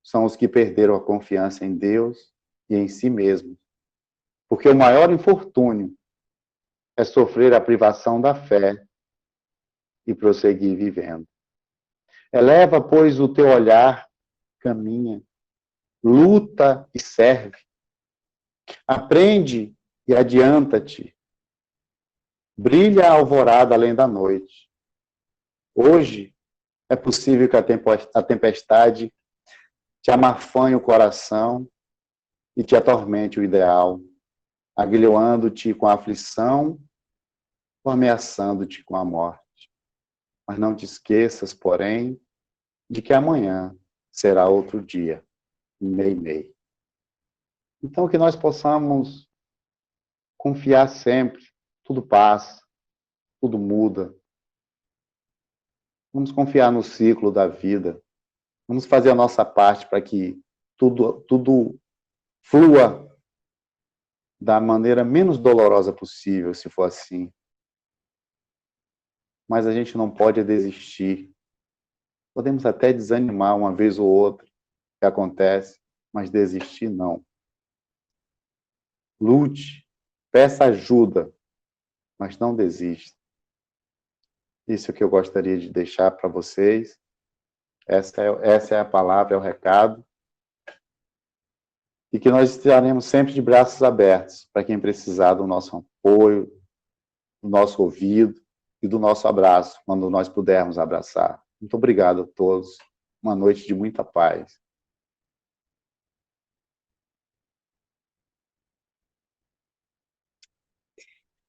são os que perderam a confiança em Deus e em si mesmos. Porque o maior infortúnio é sofrer a privação da fé e prosseguir vivendo. Eleva, pois, o teu olhar, caminha, luta e serve. Aprende e adianta-te. Brilha a alvorada além da noite. Hoje é possível que a tempestade te amarfanhe o coração e te atormente o ideal, aguilhoando-te com a aflição ou ameaçando-te com a morte. Mas não te esqueças, porém, de que amanhã será outro dia, mei. Então, que nós possamos confiar sempre, tudo passa, tudo muda. Vamos confiar no ciclo da vida. Vamos fazer a nossa parte para que tudo flua da maneira menos dolorosa possível, se for assim. Mas a gente não pode desistir. Podemos até desanimar uma vez ou outra, que acontece, mas desistir não. Lute, peça ajuda, mas não desista. Isso é o que eu gostaria de deixar para vocês. Essa é a palavra, é o recado. E que nós estaremos sempre de braços abertos para quem precisar do nosso apoio, do nosso ouvido e do nosso abraço, quando nós pudermos abraçar. Muito obrigado a todos. Uma noite de muita paz.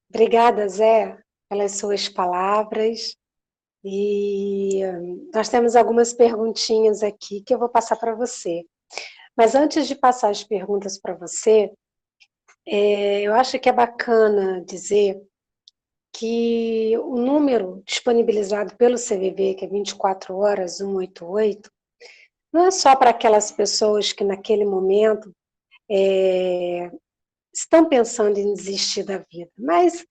Obrigada, Zé, pelas suas palavras. E nós temos algumas perguntinhas aqui que eu vou passar para você. Mas antes de passar as perguntas para você, eu acho que é bacana dizer que o número disponibilizado pelo CVV, que é 24 horas 188, não é só para aquelas pessoas que naquele momento estão pensando em desistir da vida, mas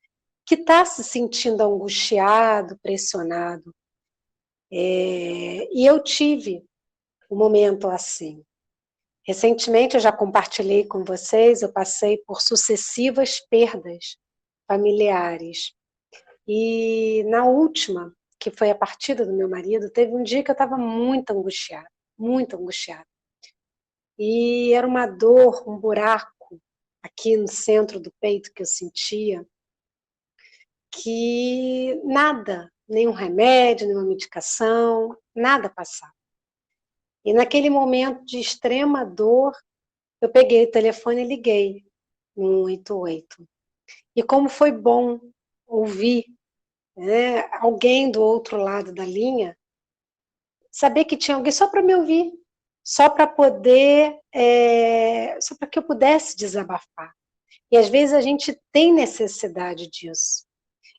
que está se sentindo angustiado, pressionado. E eu tive um momento assim. Recentemente eu já compartilhei com vocês, eu passei por sucessivas perdas familiares. E na última, que foi a partida do meu marido, teve um dia que eu estava muito angustiada, muito angustiada. E era uma dor, um buraco aqui no centro do peito que eu sentia, que nada, nenhum remédio, nenhuma medicação, nada passava. E naquele momento de extrema dor, eu peguei o telefone e liguei no 188. E como foi bom ouvir né, alguém do outro lado da linha, saber que tinha alguém só para me ouvir, só para poder, só para que eu pudesse desabafar. E às vezes a gente tem necessidade disso.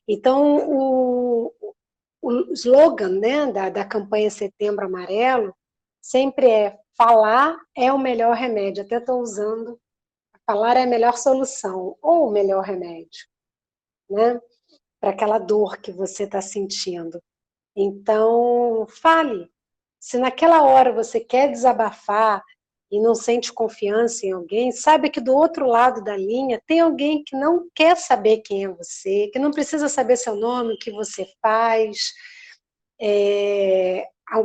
Então, o slogan, né, da campanha Setembro Amarelo sempre é: falar é o melhor remédio. Até estou usando, falar é a melhor solução, ou o melhor remédio, né, para aquela dor que você está sentindo. Então, fale. Se naquela hora você quer desabafar e não sente confiança em alguém, saiba que do outro lado da linha tem alguém que não quer saber quem é você, que não precisa saber seu nome, o que você faz,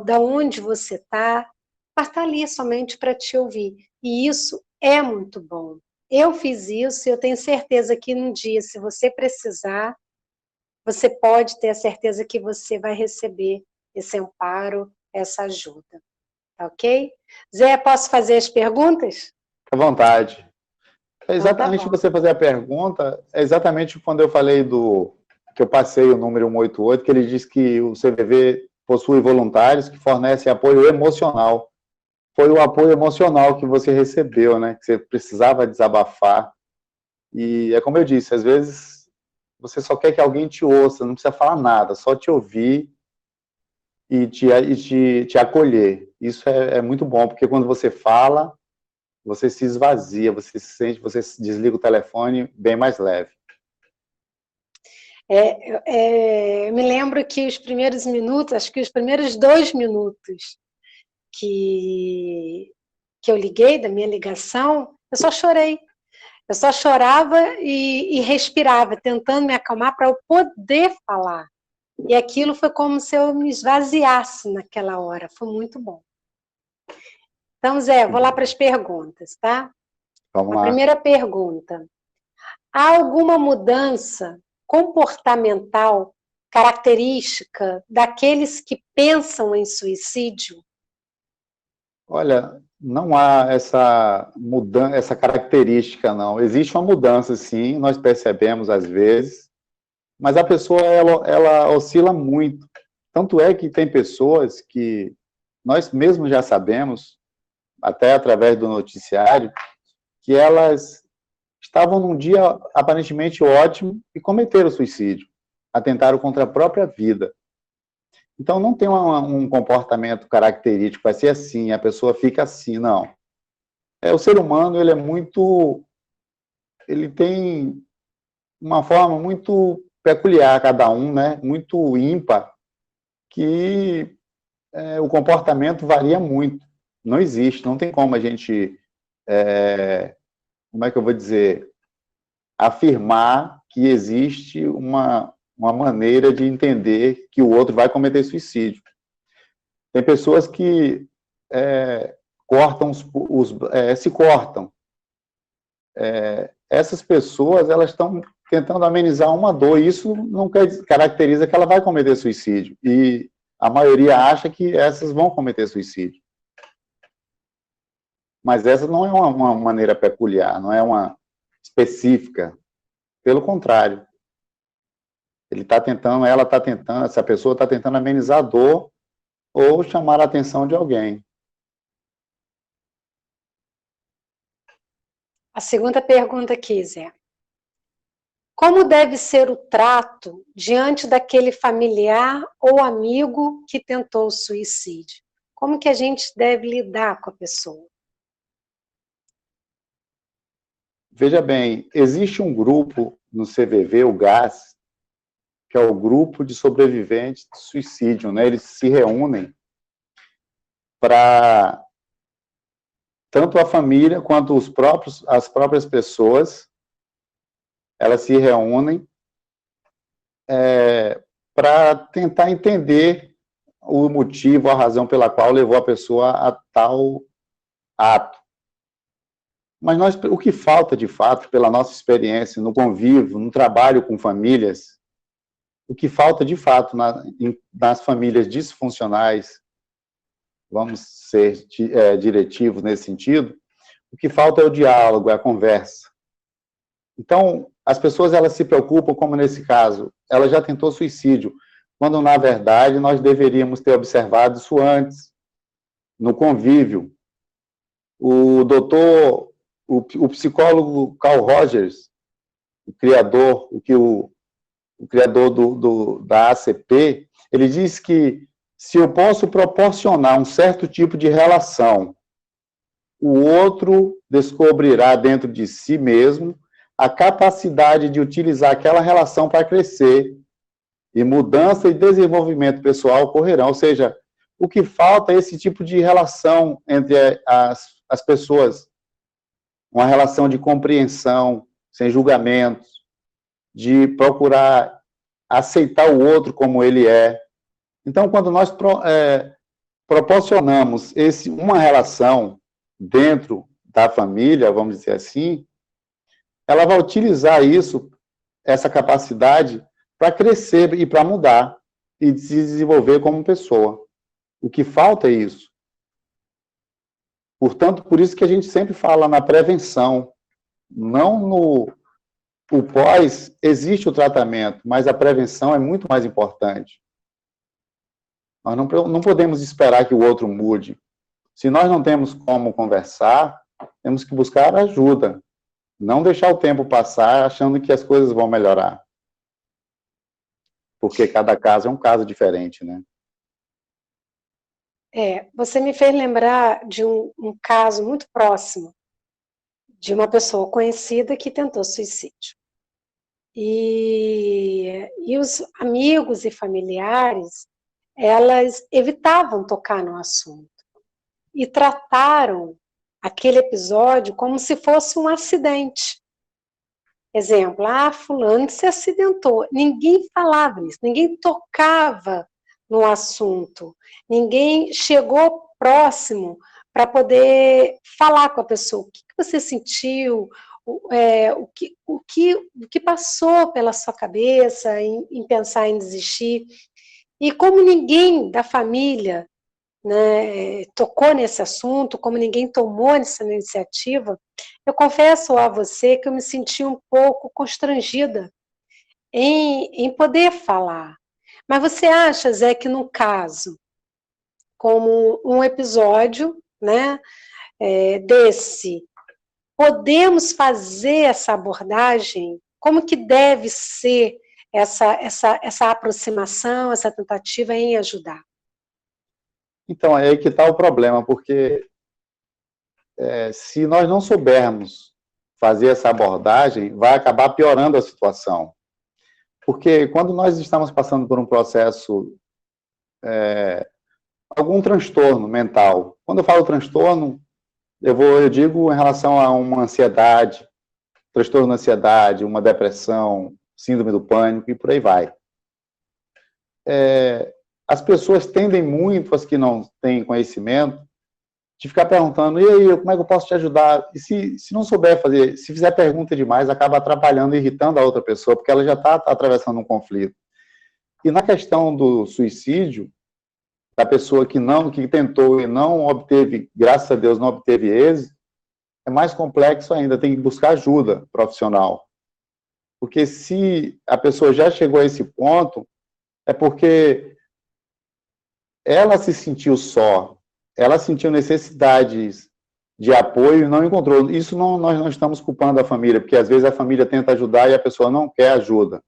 da onde você está, mas está ali somente para te ouvir. E isso é muito bom. Eu fiz isso e eu tenho certeza que um dia, se você precisar, você pode ter a certeza que você vai receber esse amparo, essa ajuda. Tá ok? Zé, posso fazer as perguntas?
À vontade. É
Então tá
exatamente
bom.
você fazer a pergunta, é exatamente quando eu falei que eu passei o número 188, que ele diz que o CVV possui voluntários que fornecem apoio emocional. Foi o apoio emocional que você recebeu, né? Que você precisava desabafar. E é como eu disse, às vezes você só quer que alguém te ouça, não precisa falar nada, só te ouvir e te acolher. Isso é muito bom, porque quando você fala, você se esvazia, você se sente, você desliga o telefone bem mais leve.
Eu me lembro que os primeiros minutos, acho que os primeiros 2 minutos que eu liguei, da minha ligação, eu só chorei. Eu só chorava e respirava, tentando me acalmar para eu poder falar. E aquilo foi como se eu me esvaziasse naquela hora. Foi muito bom. Então, Zé, vou lá para as perguntas, tá?
Vamos
A
lá.
primeira pergunta. Há alguma mudança comportamental característica daqueles que pensam em suicídio?
Olha, não há essa mudança, essa característica, não. Existe uma mudança, sim, nós percebemos às vezes, mas a pessoa, ela oscila muito. Tanto é que tem pessoas que nós mesmos já sabemos, até através do noticiário, que elas estavam num dia aparentemente ótimo e cometeram suicídio, atentaram contra a própria vida. Então, não tem um comportamento característico, vai ser assim, a pessoa fica assim, não. O ser humano, ele tem uma forma muito peculiar, cada um, né? Muito ímpar, que o comportamento varia muito. Não existe, não tem como a gente, como é que eu vou dizer, afirmar que existe uma maneira de entender que o outro vai cometer suicídio. Tem pessoas que cortam se cortam. Essas pessoas, elas estão tentando amenizar uma dor, e isso não caracteriza que ela vai cometer suicídio. E a maioria acha que essas vão cometer suicídio. Mas essa não é uma maneira peculiar, não é uma específica. Pelo contrário. Essa pessoa está tentando amenizar a dor ou chamar a atenção de alguém.
A segunda pergunta aqui, Zé. Como deve ser o trato diante daquele familiar ou amigo que tentou o suicídio? Como que a gente deve lidar com a pessoa?
Veja bem, existe um grupo no CVV, o GAS, que é o Grupo de Sobreviventes de Suicídio, né? Eles se reúnem para tanto a família quanto as próprias pessoas, elas se reúnem para tentar entender o motivo, a razão pela qual levou a pessoa a tal ato. Mas o que falta, de fato, pela nossa experiência no convívio, no trabalho com famílias, o que falta, de fato, nas famílias disfuncionais, vamos ser diretivos nesse sentido, o que falta é o diálogo, é a conversa. Então, as pessoas elas se preocupam, como nesse caso, ela já tentou suicídio, quando, na verdade, nós deveríamos ter observado isso antes, no convívio. O psicólogo Carl Rogers, o criador da ACP, ele diz que se eu posso proporcionar um certo tipo de relação, o outro descobrirá dentro de si mesmo a capacidade de utilizar aquela relação para crescer, e mudança e desenvolvimento pessoal ocorrerão. Ou seja, o que falta é esse tipo de relação entre as pessoas, uma relação de compreensão, sem julgamentos, de procurar aceitar o outro como ele é. Então, quando nós proporcionamos uma relação dentro da família, vamos dizer assim, ela vai utilizar isso, essa capacidade, para crescer e para mudar, e se desenvolver como pessoa. O que falta é isso. Portanto, por isso que a gente sempre fala na prevenção, não no o pós, existe o tratamento, mas a prevenção é muito mais importante. Nós não podemos esperar que o outro mude. Se nós não temos como conversar, temos que buscar ajuda. Não deixar o tempo passar achando que as coisas vão melhorar. Porque cada caso é um caso diferente, né?
Você me fez lembrar de um caso muito próximo, de uma pessoa conhecida que tentou suicídio. E os amigos e familiares, elas evitavam tocar no assunto e trataram aquele episódio como se fosse um acidente. Exemplo, fulano se acidentou. Ninguém falava nisso, ninguém tocava no assunto, ninguém chegou próximo para poder falar com a pessoa. O que você sentiu? O que passou pela sua cabeça em pensar em desistir? E como ninguém da família, né, tocou nesse assunto, como ninguém tomou essa iniciativa, eu confesso a você que eu me senti um pouco constrangida em poder falar. Mas você acha, Zé, que no caso, como um episódio, né, desse, podemos fazer essa abordagem? Como que deve ser essa aproximação, essa tentativa em ajudar?
Então, é aí que está o problema, porque se nós não soubermos fazer essa abordagem, vai acabar piorando a situação. Porque quando nós estamos passando por um processo, algum transtorno mental, quando eu falo transtorno, eu digo em relação a uma ansiedade, transtorno de ansiedade, uma depressão, síndrome do pânico e por aí vai. As pessoas tendem muito, as que não têm conhecimento, de ficar perguntando, e aí, como é que eu posso te ajudar? E se não souber fazer, se fizer pergunta demais, acaba atrapalhando, irritando a outra pessoa, porque ela já está atravessando um conflito. E na questão do suicídio, da pessoa que tentou e não obteve, graças a Deus, não obteve êxito, é mais complexo ainda, tem que buscar ajuda profissional. Porque se a pessoa já chegou a esse ponto, é porque ela se sentiu só, ela sentiu necessidades de apoio e não encontrou. Isso nós não estamos culpando a família, porque às vezes a família tenta ajudar e a pessoa não quer ajuda.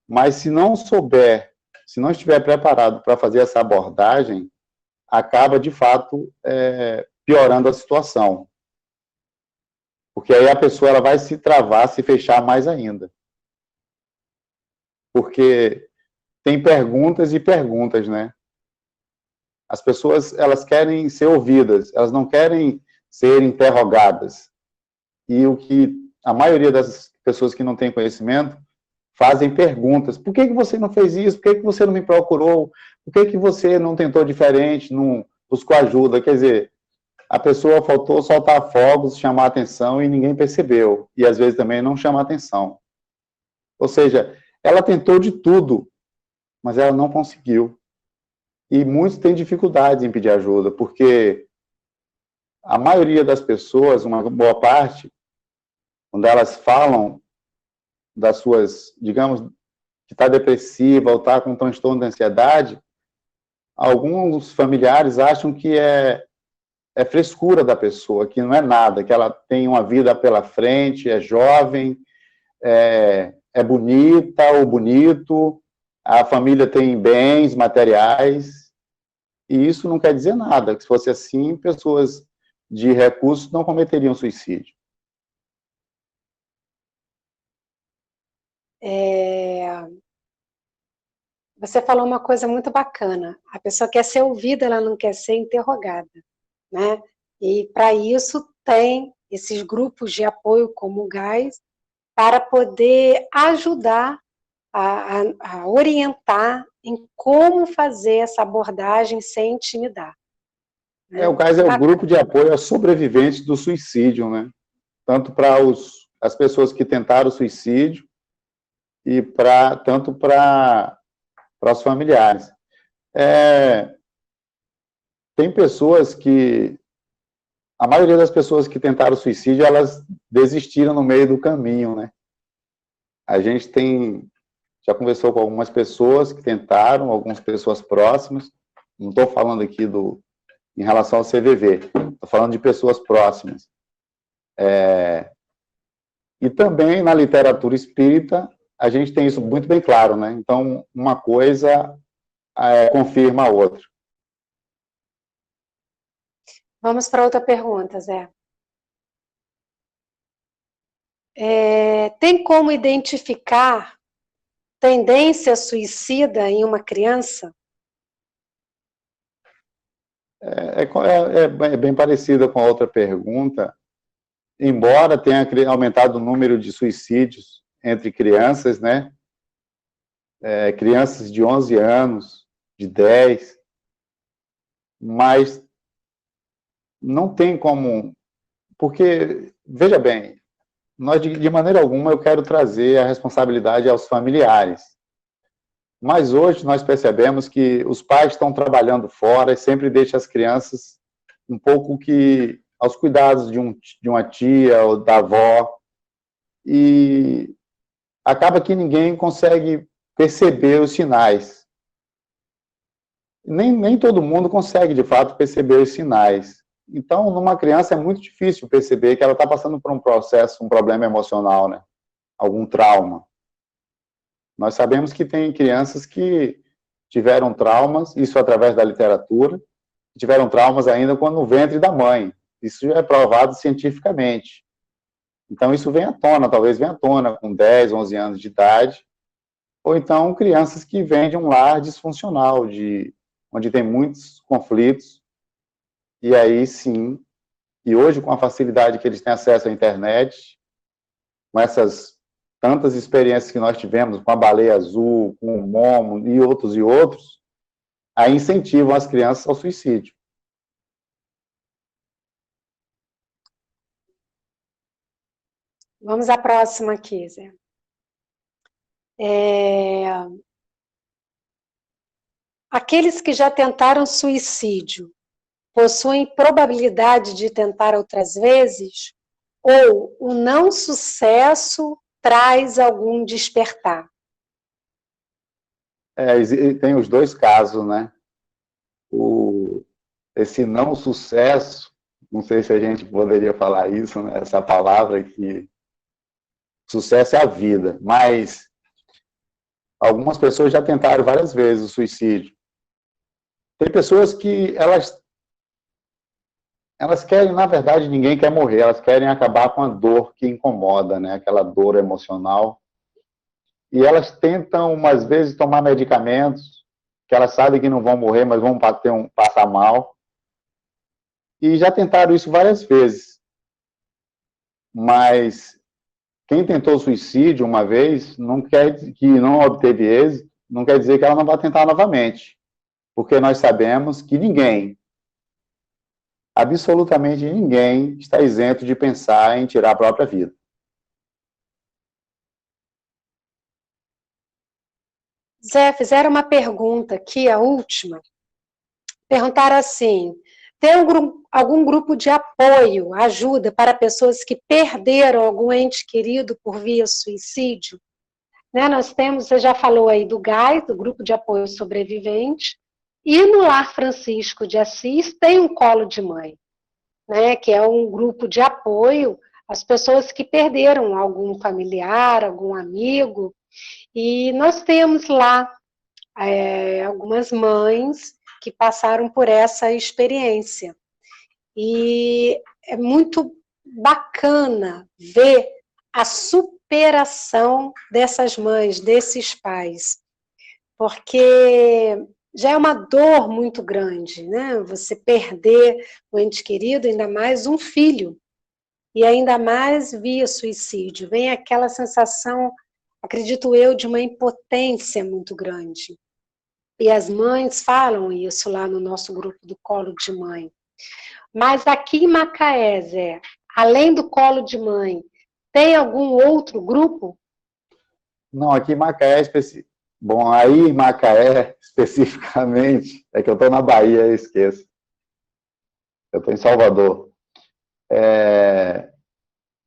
Mas se não souber, se não estiver preparado para fazer essa abordagem, acaba, de fato, piorando a situação. Porque aí a pessoa ela vai se travar, se fechar mais ainda. Porque tem perguntas e perguntas, né? As pessoas, elas querem ser ouvidas, elas não querem ser interrogadas. E o que a maioria das pessoas que não têm conhecimento fazem perguntas. Por que você não fez isso? Por que você não me procurou? Por que você não tentou diferente, não buscou ajuda? Quer dizer, a pessoa faltou soltar fogos, chamar atenção e ninguém percebeu. E às vezes também não chama atenção. Ou seja, ela tentou de tudo, mas ela não conseguiu. E muitos têm dificuldades em pedir ajuda, porque a maioria das pessoas, uma boa parte, quando elas falam das suas, digamos, que está depressiva ou está com transtorno de ansiedade, alguns familiares acham que é frescura da pessoa, que não é nada, que ela tem uma vida pela frente, é jovem, é bonita ou bonito, a família tem bens materiais, e isso não quer dizer nada, que se fosse assim, pessoas de recursos não cometeriam suicídio.
Você falou uma coisa muito bacana, a pessoa quer ser ouvida, ela não quer ser interrogada, né? E para isso tem esses grupos de apoio como o GAIS, para poder ajudar a orientar em como fazer essa abordagem sem intimidar. Né?
O GAIS é o grupo de apoio aos sobreviventes do suicídio, né? Tanto para as pessoas que tentaram suicídio e tanto para os familiares. Tem pessoas que... A maioria das pessoas que tentaram suicídio, elas desistiram no meio do caminho, né? A gente já conversou com algumas pessoas que tentaram, algumas pessoas próximas, não estou falando aqui em relação ao CVV, estou falando de pessoas próximas. E também na literatura espírita, a gente tem isso muito bem claro, né? Então, uma coisa confirma a outra.
Vamos para outra pergunta, Zé. Tem como identificar tendência suicida em uma criança?
É bem parecida com a outra pergunta, embora tenha aumentado o número de suicídios entre crianças, né? Crianças de 11 anos, de 10, mas não tem como... Porque, veja bem, nós, de maneira alguma, eu quero trazer a responsabilidade aos familiares. Mas hoje nós percebemos que os pais estão trabalhando fora e sempre deixam as crianças um pouco aos cuidados de uma tia ou da avó. E acaba que ninguém consegue perceber os sinais. Nem todo mundo consegue, de fato, perceber os sinais. Então, numa criança é muito difícil perceber que ela está passando por um processo, um problema emocional, né? Algum trauma. Nós sabemos que tem crianças que tiveram traumas, isso através da literatura, tiveram traumas ainda quando no ventre da mãe. Isso já é provado cientificamente. Então, isso vem à tona, talvez venha à tona com 10, 11 anos de idade, ou então crianças que vêm de um lar disfuncional, onde tem muitos conflitos, e aí sim, e hoje com a facilidade que eles têm acesso à internet, com essas tantas experiências que nós tivemos com a baleia azul, com o Momo e outros, aí incentivam as crianças ao suicídio.
Vamos à próxima aqui, Zé. Aqueles que já tentaram suicídio possuem probabilidade de tentar outras vezes? Ou o não sucesso traz algum despertar?
Tem os dois casos, né? Esse não sucesso, não sei se a gente poderia falar isso, né? Essa palavra que sucesso é a vida, mas algumas pessoas já tentaram várias vezes o suicídio. Tem pessoas que elas querem, na verdade, ninguém quer morrer, elas querem acabar com a dor que incomoda, né? Aquela dor emocional. E elas tentam, umas vezes, tomar medicamentos, que elas sabem que não vão morrer, mas vão passar mal. E já tentaram isso várias vezes. Mas quem tentou suicídio uma vez, que não obteve êxito, não quer dizer que ela não vai tentar novamente. Porque nós sabemos que ninguém, absolutamente ninguém, está isento de pensar em tirar a própria vida.
Zé, fizeram uma pergunta aqui, a última. Perguntaram assim: tem algum grupo de apoio, ajuda para pessoas que perderam algum ente querido por via suicídio? né, nós temos, você já falou aí do GAI, do Grupo de Apoio Sobrevivente, e no Lar Francisco de Assis tem um Colo de Mãe, né, que é um grupo de apoio às pessoas que perderam algum familiar, algum amigo, e nós temos lá algumas mães que passaram por essa experiência. E é muito bacana ver a superação dessas mães, desses pais, porque já é uma dor muito grande, né? Você perder um ente querido, ainda mais um filho, e ainda mais via suicídio. Vem aquela sensação, acredito eu, de uma impotência muito grande. E as mães falam isso lá no nosso grupo do Colo de Mãe. Mas aqui em Macaé, Zé, além do Colo de Mãe, tem algum outro grupo?
Não, aqui em Macaé, bom, aí em Macaé, especificamente, é que eu estou na Bahia, eu esqueço. Eu estou em Salvador.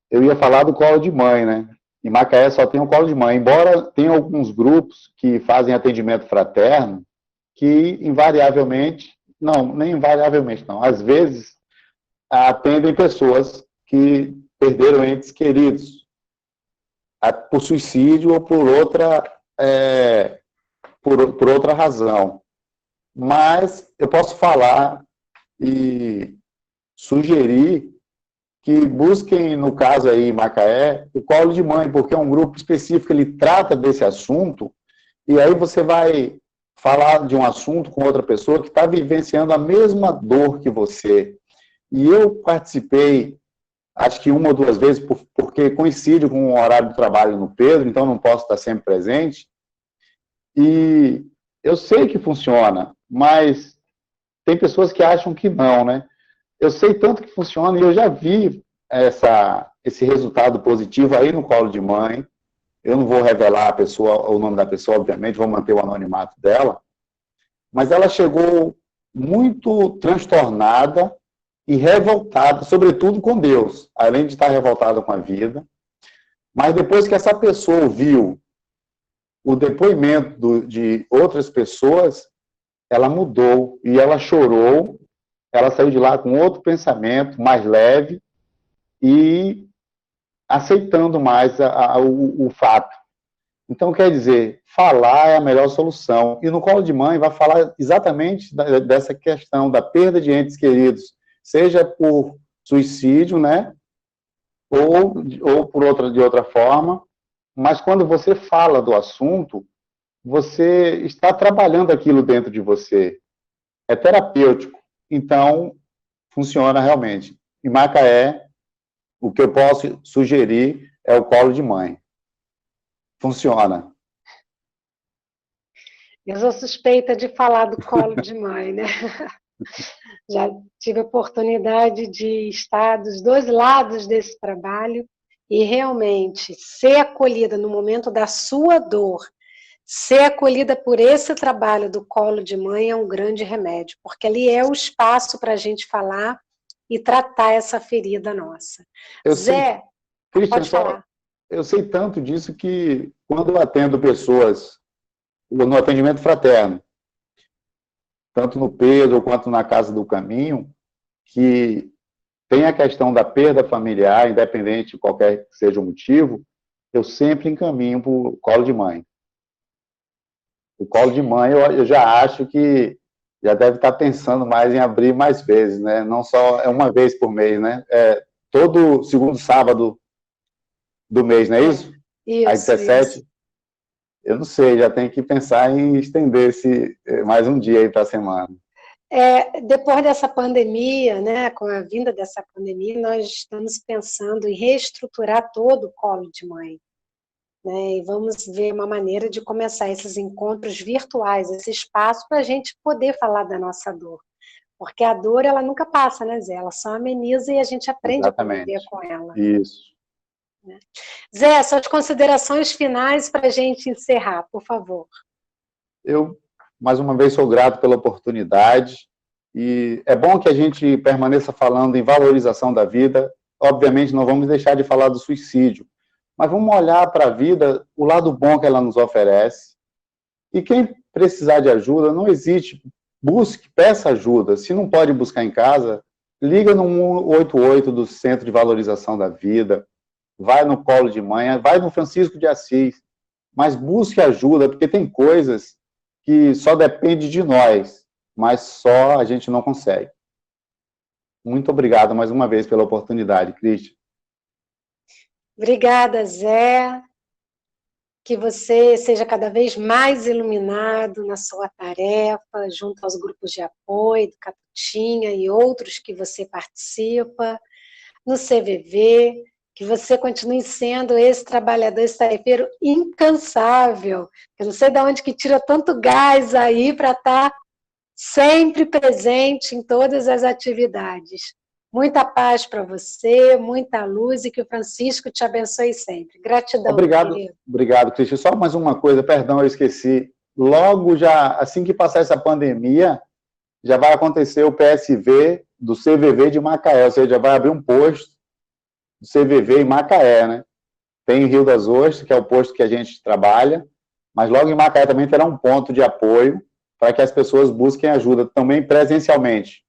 Eu ia falar do Colo de Mãe, né? Em Macaé só tem o Colo de Mãe, embora tenha alguns grupos que fazem atendimento fraterno, que invariavelmente, não, nem invariavelmente não, às vezes atendem pessoas que perderam entes queridos por suicídio ou por outra razão. Mas eu posso falar e sugerir que busquem, no caso aí em Macaé, o Colo de Mãe, porque é um grupo específico, ele trata desse assunto, e aí você vai falar de um assunto com outra pessoa que está vivenciando a mesma dor que você. E eu participei, acho que uma ou duas vezes, porque coincide com o horário do trabalho no Pedro, então não posso estar sempre presente, e eu sei que funciona, mas tem pessoas que acham que não, né? Eu sei tanto que funciona e eu já vi esse resultado positivo aí no Colo de Mãe. Eu não vou revelar o nome da pessoa, obviamente, vou manter o anonimato dela, mas ela chegou muito transtornada e revoltada, sobretudo com Deus, além de estar revoltada com a vida. Mas depois que essa pessoa ouviu o depoimento de outras pessoas, ela mudou e ela chorou. Ela saiu de lá com outro pensamento, mais leve e aceitando mais o fato. Então, quer dizer, falar é a melhor solução. E no Colo de Mãe vai falar exatamente dessa questão da perda de entes queridos, seja por suicídio, né? Ou de outra forma. Mas quando você fala do assunto, você está trabalhando aquilo dentro de você. É terapêutico. Então, funciona realmente. Em Macaé, o que eu posso sugerir é o Colo de Mãe. Funciona.
Eu sou suspeita de falar do Colo de Mãe, né? Já tive a oportunidade de estar dos dois lados desse trabalho e realmente ser acolhida no momento da sua dor, ser acolhida por esse trabalho do Colo de Mãe é um grande remédio, porque ali é o espaço para a gente falar e tratar essa ferida nossa. Zé, pode falar.
Eu sei tanto disso que quando eu atendo pessoas no atendimento fraterno, tanto no Pedro quanto na Casa do Caminho, que tem a questão da perda familiar, independente de qualquer que seja o motivo, eu sempre encaminho para o Colo de Mãe. O Colo de Mãe, eu já acho que já deve estar pensando mais em abrir mais vezes, né? Não só uma vez por mês, né? Todo segundo sábado do mês, não é isso?
Isso.
Às 17? Isso. Eu não sei, já tem que pensar em estender mais um dia aí para a semana.
Depois dessa pandemia, né, com a vinda dessa pandemia, nós estamos pensando em reestruturar todo o Colo de Mãe. Né, e vamos ver uma maneira de começar esses encontros virtuais, esse espaço para a gente poder falar da nossa dor. Porque a dor, ela nunca passa, né, Zé? Ela só ameniza e a gente aprende
Exatamente.
A conviver com ela.
Isso.
Né? Zé, suas considerações finais para a gente encerrar, por favor.
Eu, mais uma vez, sou grato pela oportunidade e é bom que a gente permaneça falando em valorização da vida. Obviamente, não vamos deixar de falar do suicídio, mas vamos olhar para a vida, o lado bom que ela nos oferece. E quem precisar de ajuda, não existe, busque, peça ajuda. Se não pode buscar em casa, liga no 188 do Centro de Valorização da Vida, vai no Colo de Mãe, vai no Francisco de Assis, mas busque ajuda, porque tem coisas que só depende de nós, mas só a gente não consegue. Muito obrigado mais uma vez pela oportunidade, Cristian.
Obrigada, Zé. Que você seja cada vez mais iluminado na sua tarefa, junto aos grupos de apoio, do Caputinha e outros que você participa, no CVV, que você continue sendo esse trabalhador, esse tarefeiro incansável. Eu não sei de onde que tira tanto gás aí para estar sempre presente em todas as atividades. Muita paz para você, muita luz e que o Francisco te abençoe sempre. Gratidão,
Obrigado,
querido.
obrigado, Cristian. Só mais uma coisa, perdão, eu esqueci. Logo já, assim que passar essa pandemia, já vai acontecer o PSV do CVV de Macaé, ou seja, já vai abrir um posto do CVV em Macaé, né? Tem em Rio das Ostras, que é o posto que a gente trabalha, mas logo em Macaé também terá um ponto de apoio para que as pessoas busquem ajuda, também presencialmente.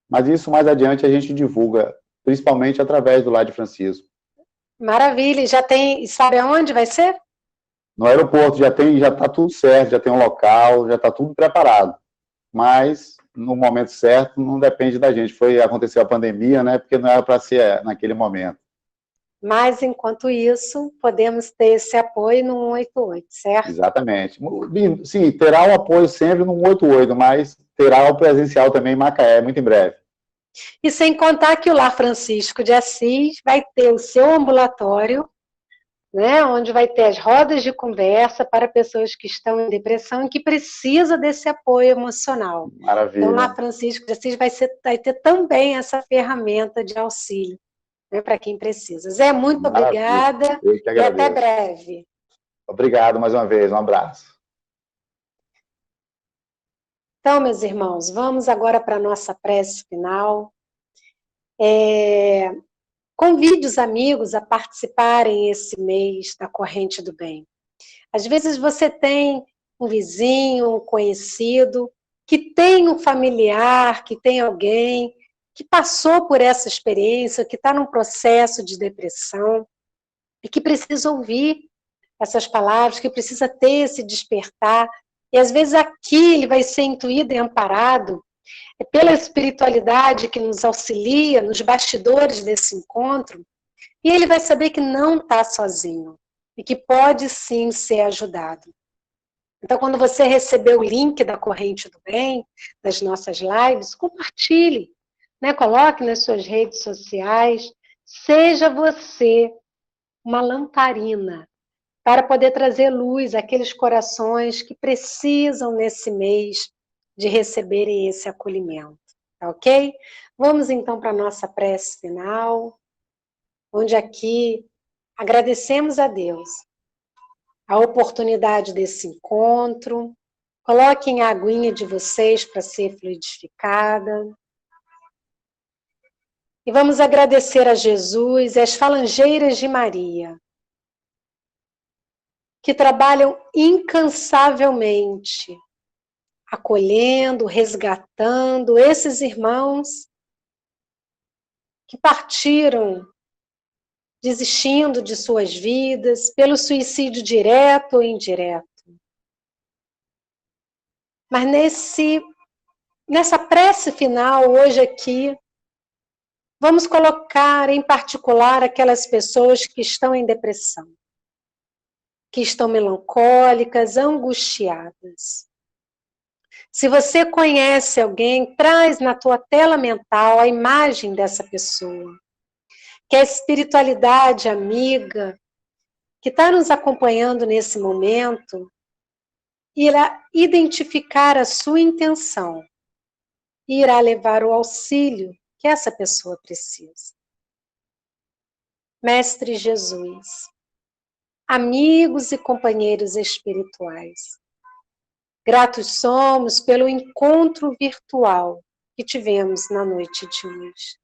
Mas isso mais adiante a gente divulga, principalmente através do Lar de Francisco.
Maravilha, e já tem, sabe aonde vai ser?
No aeroporto já está tudo certo, já tem um local, já está tudo preparado. Mas no momento certo não depende da gente. Aconteceu a pandemia, né? Porque não era para ser naquele momento.
Mas, enquanto isso, podemos ter esse apoio no 188, certo?
Exatamente. Sim, terá o apoio sempre no 188, mas terá o presencial também em Macaé, muito em breve.
E sem contar que o Lar Francisco de Assis vai ter o seu ambulatório, né, onde vai ter as rodas de conversa para pessoas que estão em depressão e que precisam desse apoio emocional.
Maravilha.
Então, o Lar Francisco de Assis vai ter também essa ferramenta de auxílio, né, para quem precisa. Zé, muito
Maravilha.
obrigada e até breve.
Obrigado mais uma vez, um abraço.
Então, meus irmãos, vamos agora para a nossa prece final. Convide os amigos a participarem esse mês da Corrente do Bem. Às vezes você tem um vizinho, um conhecido, que tem um familiar, que tem alguém que passou por essa experiência, que está num processo de depressão e que precisa ouvir essas palavras, que precisa ter esse despertar. E às vezes aqui ele vai ser intuído e amparado pela espiritualidade que nos auxilia nos bastidores desse encontro, e ele vai saber que não está sozinho e que pode sim ser ajudado. Então, quando você receber o link da Corrente do Bem, das nossas lives, compartilhe, né? Coloque nas suas redes sociais, seja você uma lamparina para poder trazer luz àqueles corações que precisam nesse mês de receberem esse acolhimento, tá ok? Vamos então para a nossa prece final, onde aqui agradecemos a Deus a oportunidade desse encontro. Coloquem a aguinha de vocês para ser fluidificada. E vamos agradecer a Jesus e as falangeiras de Maria, que trabalham incansavelmente, acolhendo, resgatando esses irmãos que partiram, desistindo de suas vidas, pelo suicídio direto ou indireto. Mas nessa prece final, hoje aqui, vamos colocar em particular aquelas pessoas que estão em depressão, que estão melancólicas, angustiadas. Se você conhece alguém, traz na tua tela mental a imagem dessa pessoa. Que a espiritualidade amiga, que está nos acompanhando nesse momento, irá identificar a sua intenção e irá levar o auxílio que essa pessoa precisa. Mestre Jesus, amigos e companheiros espirituais, gratos somos pelo encontro virtual que tivemos na noite de hoje.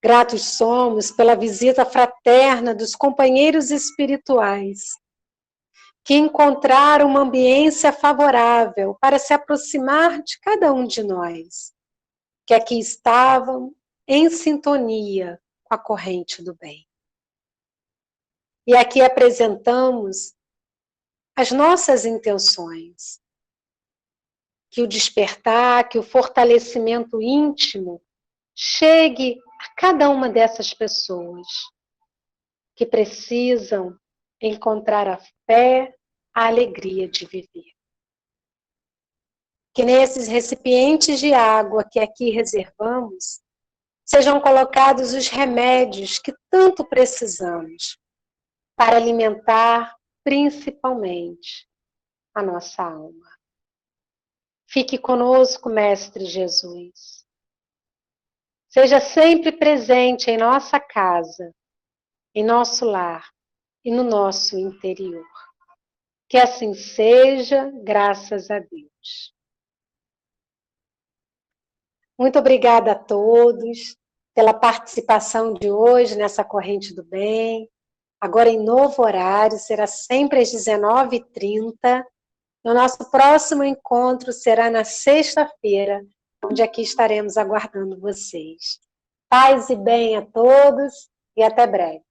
Gratos somos pela visita fraterna dos companheiros espirituais, que encontraram uma ambiência favorável para se aproximar de cada um de nós, que aqui estavam em sintonia com a corrente do bem. E aqui apresentamos as nossas intenções, que o despertar, que o fortalecimento íntimo chegue a cada uma dessas pessoas que precisam encontrar a fé, a alegria de viver. Que nesses recipientes de água que aqui reservamos, sejam colocados os remédios que tanto precisamos para alimentar principalmente a nossa alma. Fique conosco, Mestre Jesus. Seja sempre presente em nossa casa, em nosso lar e no nosso interior. Que assim seja, graças a Deus. Muito obrigada a todos pela participação de hoje nessa corrente do bem. Agora em novo horário, será sempre às 19h30. O nosso próximo encontro será na sexta-feira, onde aqui estaremos aguardando vocês. Paz e bem a todos e até breve.